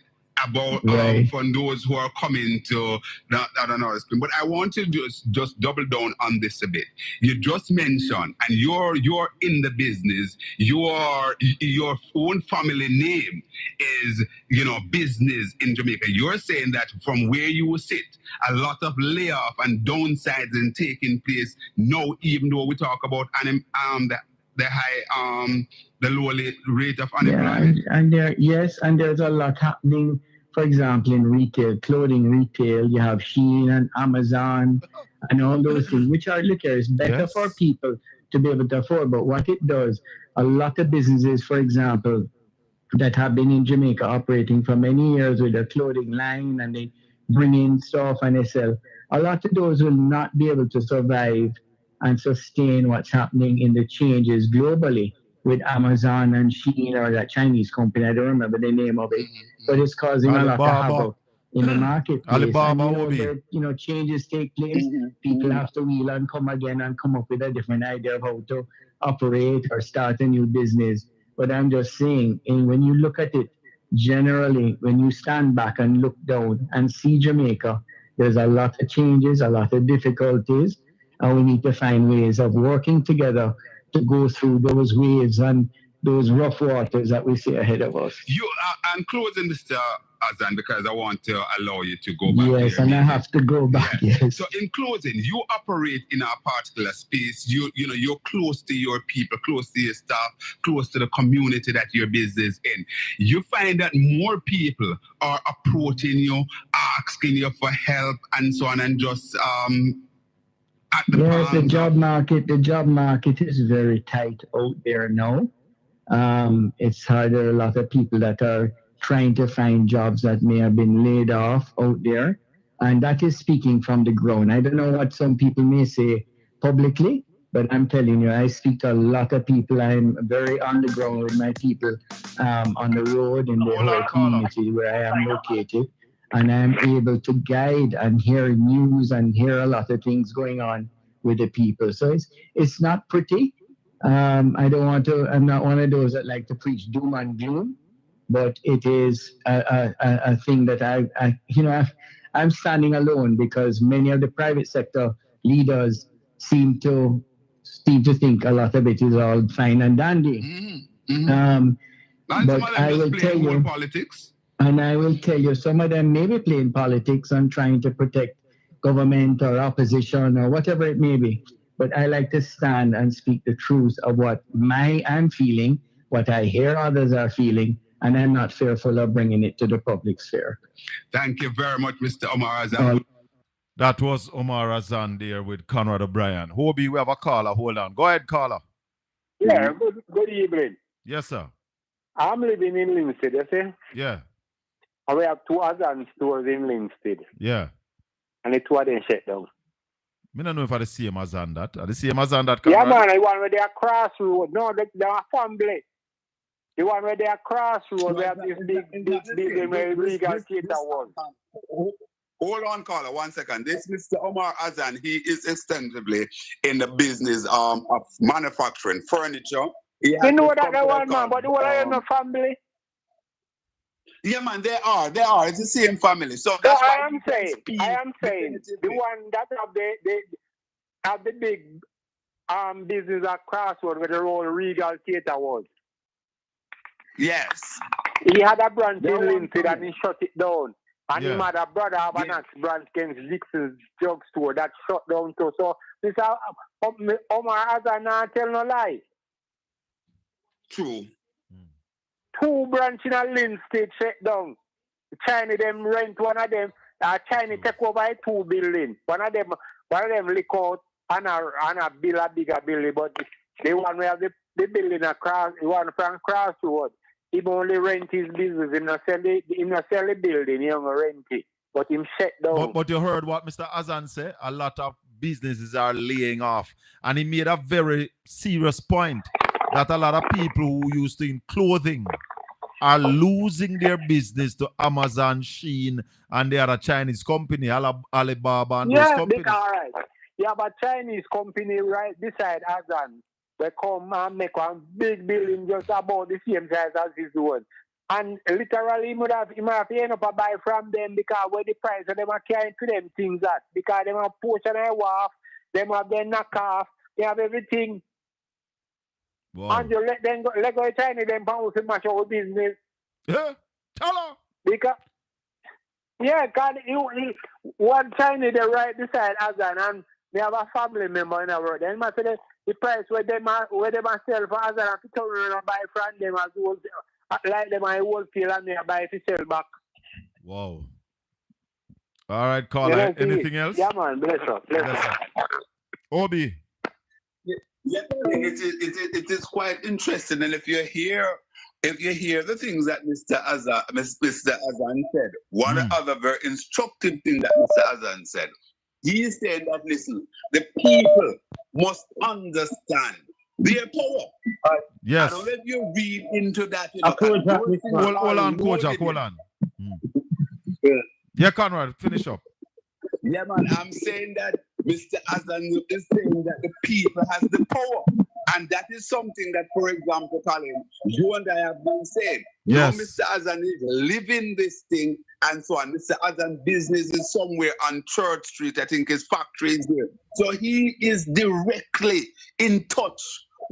about from those who are coming to that another spin. But I want to just double down on this a bit. You just mentioned, and you're in the business. Your own family name is business in Jamaica. You're saying that from where you sit, a lot of layoff and downsizing taking place now, even though we talk about the high the low rate of unemployment. Yeah, and there's a lot happening. For example, in retail, clothing retail, you have Shein and Amazon and all those things, which are it's better for people to be able to afford. But what it does, a lot of businesses, for example, that have been in Jamaica operating for many years with a clothing line, and they bring in stuff and they sell. A lot of those will not be able to survive and sustain what's happening in the changes globally with Amazon and Shein or that Chinese company. I don't remember the name of it, but it's causing a lot of havoc in the marketplace. Alibaba and where changes take place, people have to wheel and come again and come up with a different idea of how to operate or start a new business. But I'm just saying, and when you look at it generally, when you stand back and look down and see Jamaica, there's a lot of changes, a lot of difficulties, and we need to find ways of working together to go through those waves and those rough waters that we see ahead of us. I'm closing, Mr. Azan, because I want to allow you to go back. Yes, and I have to go back. Yes. So in closing, you operate in a particular space. You're close to your people, close to your staff, close to the community that your business in. You find that more people are approaching you, asking you for help, and so on, and just Yes, the job market is very tight out there now. It's hard. There are a lot of people that are trying to find jobs that may have been laid off out there. And that is speaking from the ground. I don't know what some people may say publicly, but I'm telling you, I speak to a lot of people. I'm very on the ground with my people on the road in the whole community where I am located. And I'm able to guide and hear news and hear a lot of things going on with the people. So it's not pretty. I'm not one of those that like to preach doom and gloom, but it is a thing that I'm standing alone, because many of the private sector leaders seem to think a lot of it is all fine and dandy. But I will tell you, politics. And I will tell you, some of them may be playing politics and trying to protect government or opposition or whatever it may be. But I like to stand and speak the truth of what I'm feeling, what I hear others are feeling, and I'm not fearful of bringing it to the public sphere. Thank you very much, Mr. Omar Azan. That was Omar Azan there with Conrad O'Brien. Hobie, we have a caller. Hold on. Go ahead, caller. Yeah, good evening. Yes, sir. I'm living in Linstead, you see? Yeah. And we have 2 Azan stores in Linstead. Yeah. And the 2 of them shut down. I don't know if I the same Azan that. Are the same Azan that? Yeah, man, the one where they are crossroad. No, they are family. The one where they are crossroad, we have this big building where Regal Theatre was. Hold on, caller, 1 second. This Mr. Omar Azan, he is extensively in the business of manufacturing furniture. You know that the one, man, but the one is no family. Yeah, man, they are. It's the same family. So that's why I am saying the one that have the big business at Crossroad where the old Regal Theatre was. Yes. He had a branch in Linstead and he shut it down. And he had a brother have an branch against Dixon's drugstore that shut down too. So this Omar Azan not tell no lie. True. 2 branches in a Lynn State shut down. China them rent one of them. China take over 2 buildings. One of them leak out and a build a bigger building, but the one where the building across, the one from Crossroad, he only rent his business. He not sell the building, he only rent it. But him shut down. But you heard what Mr. Azan said? A lot of businesses are laying off. And he made a very serious point that a lot of people who used to in clothing are losing their business to Amazon, Shein, and the other Chinese company, Alibaba and those companies. All right. Yeah, but Chinese company right beside Azan, they come and make one big building just about the same size as his one. And literally, he might have end up a buy from them because where the price of them are carrying to them things that. Because they have portion and wharf, they have their knockoff, they have everything. Wow. And you let go of China, them pounds to match our business. Yeah, tell her. Because, because one China, they right beside Azan, and they have a family member in the world. Then I say the price where they sell for Azan, and to turn around and buy from them as well. Like them I wholesale and they buy to sell back. Wow. All right, Colin. Anything else? Yeah, man. Bless up. Obi. Yeah, it is quite interesting, and if you hear the things that Mr. Azan said, one other very instructive thing that Mr. Azan said, he said that listen, the people must understand their power. Yes. I don't know if you read into that. Hold on, Kojak, hold on. Yeah, Conrad, finish up. Yeah, man, I'm saying that Mr. Azan is saying that the people has the power. And that is something that, for example, Colin, you and I have been saying. Yes. You know, Mr. Azan is living this thing and so on. Mr. Azan business is somewhere on Church Street. I think his factory is there. So he is directly in touch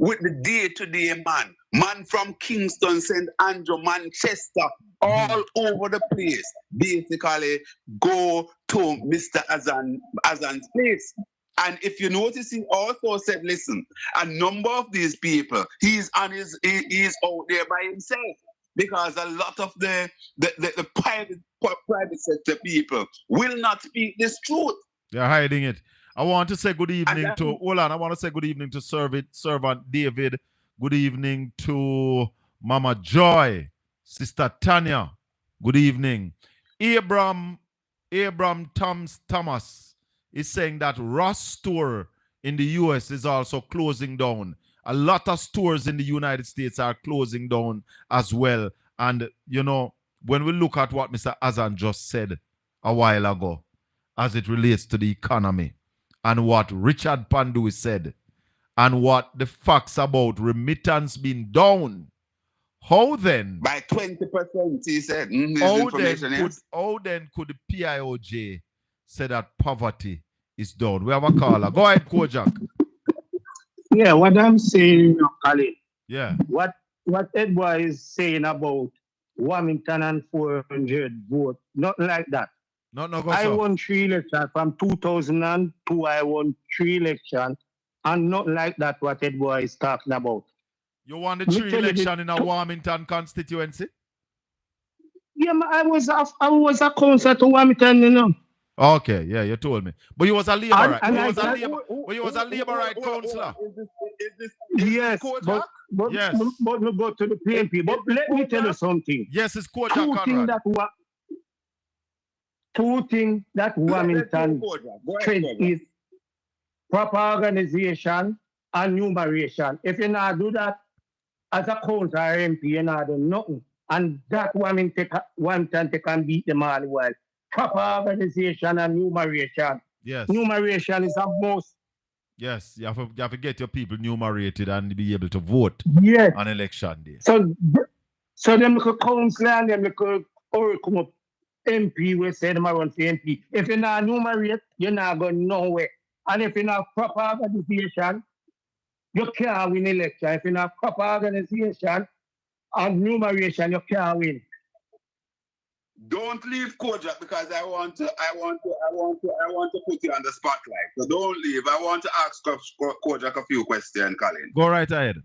with the day-to-day man from Kingston, St. Andrew, Manchester, all over the place, basically go to Mr. Azan's place. And if you notice, he also said, listen, a number of these people, he's out there by himself. Because a lot of the private sector people will not speak this truth. They're hiding it. I want to say good evening to I want to say good evening to Servant David. Good evening to Mama Joy, Sister Tanya. Good evening. Abram Thomas is saying that Ross store in the US is also closing down. A lot of stores in the United States are closing down as well. And, you know, when we look at what Mr. Azan just said a while ago, as it relates to the economy, and what Richard Pandu said, and what the facts about remittance being down, how then? By 20%, he said. How then could the PIOJ say that poverty is down? We have a caller. Go ahead, Kojak. Yeah, what I'm saying, Colin. Yeah. What Edward is saying about Wilmington and 400 vote, nothing like that. I won 3 elections from 2002. I won 3 elections, and not like that. What Edward is talking about. You won the 3 election in a Wilmington constituency? Yeah, I was a councillor to Wilmington, you know. Okay, yeah, you told me. But you was a Labourite. You was a Labourite councillor. Yes, but we go to the PNP. But let me tell you something. Yes, it's Kojak, Conrad. Two things that Wilmington trend is proper organization and numeration. If you not do that as a council or MP, you not do nothing. And that Wilmington can beat them all well. Proper organization and numeration. Yes. Numeration is a must. Yes, you have to get your people numerated and be able to vote on election day. So them little council and them little come up MP will say them run for MP. If you're not numerate, you're not going nowhere. And if you're not proper organization, you can't win election. If you're not proper organization and numeration, you can't win. Don't leave Kojak because I want to put you on the spotlight. So don't leave. I want to ask Kojak a few questions, Colin. Go right ahead.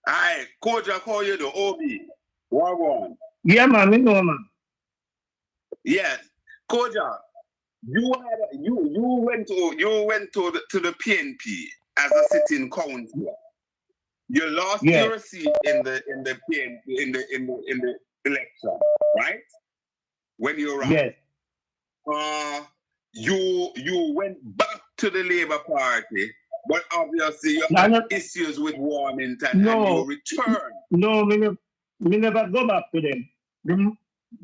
Aye, Kojak, how you do? Obi, one. Yeah, man, me know, man. Yes, Kojak, you went to the PNP as a sitting councillor. You lost your seat in the PNP in the election, right? When you ran. Yes. You went back to the Labour Party, but obviously you had issues with Warmington and you returned. No, me never go back to them. The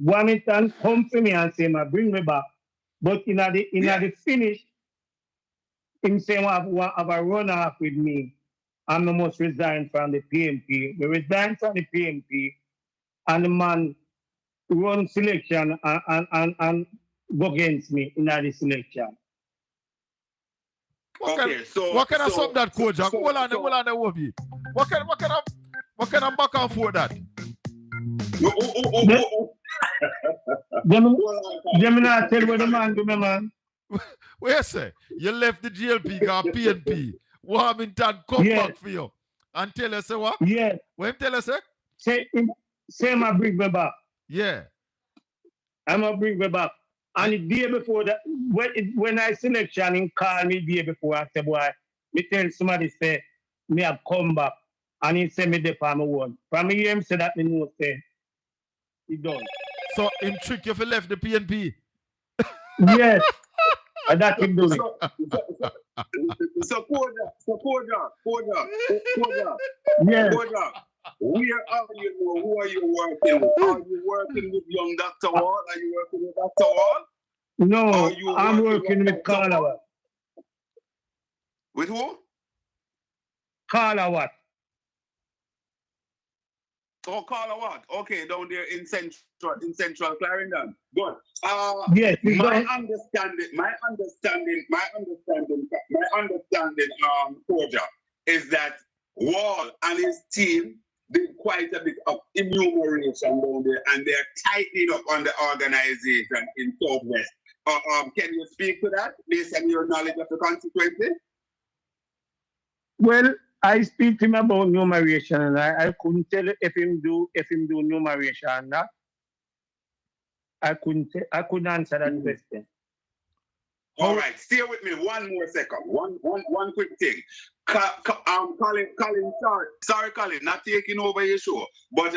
Warmington come to me and say, bring me back. But in the finish, him say, have a run-off with me. I must resign from the PNP. We resign from the PNP, and the man run selection and go against me in the selection. What kind of something that, Kojak? Hold on, Obi. What kind of back and forth that? Them not tell what the man do, my man. Where say? You left the GLP, got PNP. Warmington come back for you. And tell us what? Yeah. What him tell us? Say I bring me back. Yeah. I'm gonna bring me back. And the day before that, when I selection, him call me the day before, I say, boy, me tell somebody say, me have come back. And he say me there for my one. From me him say that me know say he done. So him trick you if you left the PNP? Yes. And that him doing. So Kojak. Yeah. Kojak, where are you? Who are you working with? Are you working with young Dr. Wall? Are you working with Dr. Wall? No, I'm working with Carla. With who? Carla. Oh, Carla what? Okay, down there in central Clarendon. Good. Yes. My understanding, Kojak, is that Wall and his team did quite a bit of enumeration down there, and they're tightening up on the organization in Southwest. Can you speak to that based on your knowledge of the constituency? Well, I speak to him about numeration, and I couldn't tell if him do numeration or not. I couldn't answer that question. All right, stay with me one more second. One quick thing. Colin, sorry, Colin, not taking over your show, but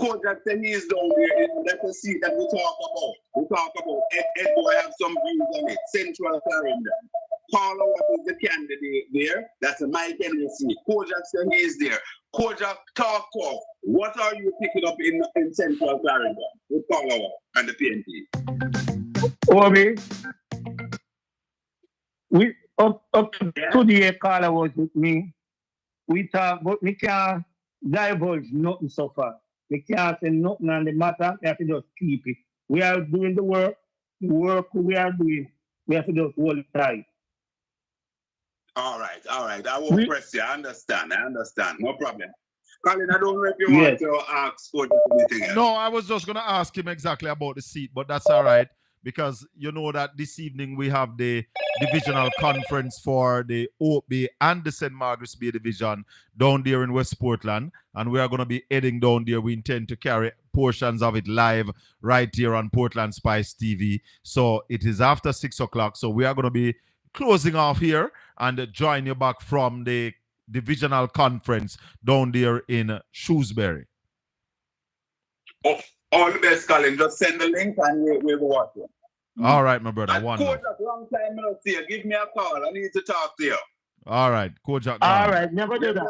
Kojak said he is down there. That's a seat that we talk about. We talk about Ed boy have some views on it. Central Clarendon. Paula, what is the candidate there? That's a Mike Henry seat. Kojak said he is there. Kojak, talk to us. What are you picking up in Central Clarendon with Paula and the PNP? Obi, we up today, Carla was with me. We talk, but we can't divulge nothing so far. We can't say nothing on the matter. We have to just keep it. We are doing the work we are doing. We have to just hold it tight. All right. I won't press you. I understand. No problem. Colin, I don't know if you want to ask for anything else. No, I was just going to ask him exactly about the seat, but that's all right. Because you know that this evening we have the divisional conference for the Oak Bay and the St. Margaret's Bay division down there in West Portland. And we are going to be heading down there. We intend to carry portions of it live right here on Portland Spice TV. So it is after 6 o'clock. So we are going to be closing off here and join you back from the divisional conference down there in Shrewsbury. Oh, all the best, Colin. Just send the link and we'll watch it. All right, my brother. One Kojak, long time no see you. Give me a call. I need to talk to you. All right, Kojak. All right, never do that.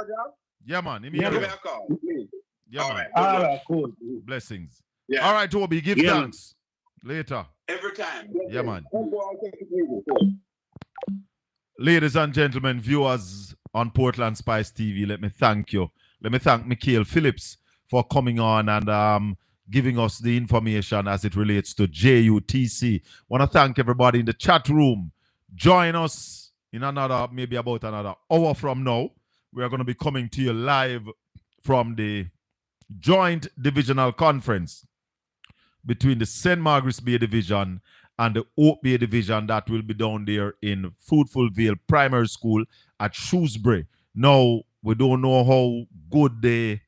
Yeah, man. Give me a call, please. Yeah, all man. Right, all right, cool. Blessings. Yeah. All right, Toby. Give thanks. Later. Every time. Yeah, man. Ladies and gentlemen, viewers on Portland Spice TV, let me thank you. Let me thank Mikael Phillips for coming on and giving us the information as it relates to JUTC. Want to thank everybody in the chat room. Join us in maybe about another hour from now. We are going to be coming to you live from the joint divisional conference between the St. Margaret's Bay Division and the Oak Bay division that will be down there in Fruitful Vale Primary School at Shrewsbury. Now, we don't know how good the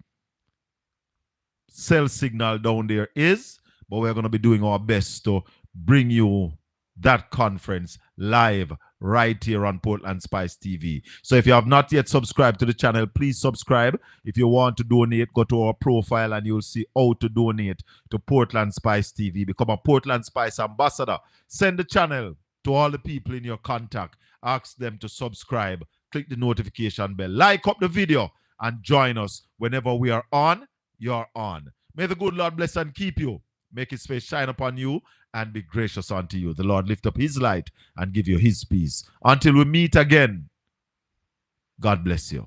cell signal down there is, but we're going to be doing our best to bring you that conference live right here on Portland Spice TV. So if you have not yet subscribed to the channel, please subscribe. If you want to donate, go to our profile and you'll see how to donate to Portland Spice TV. Become a Portland Spice ambassador. Send the channel to all the people in your contact. Ask them to subscribe. Click the notification bell. Like up the video and join us whenever we are on. You're on. May the good Lord bless and keep you. Make his face shine upon you and be gracious unto you. The Lord lift up his light and give you his peace. Until we meet again, God bless you.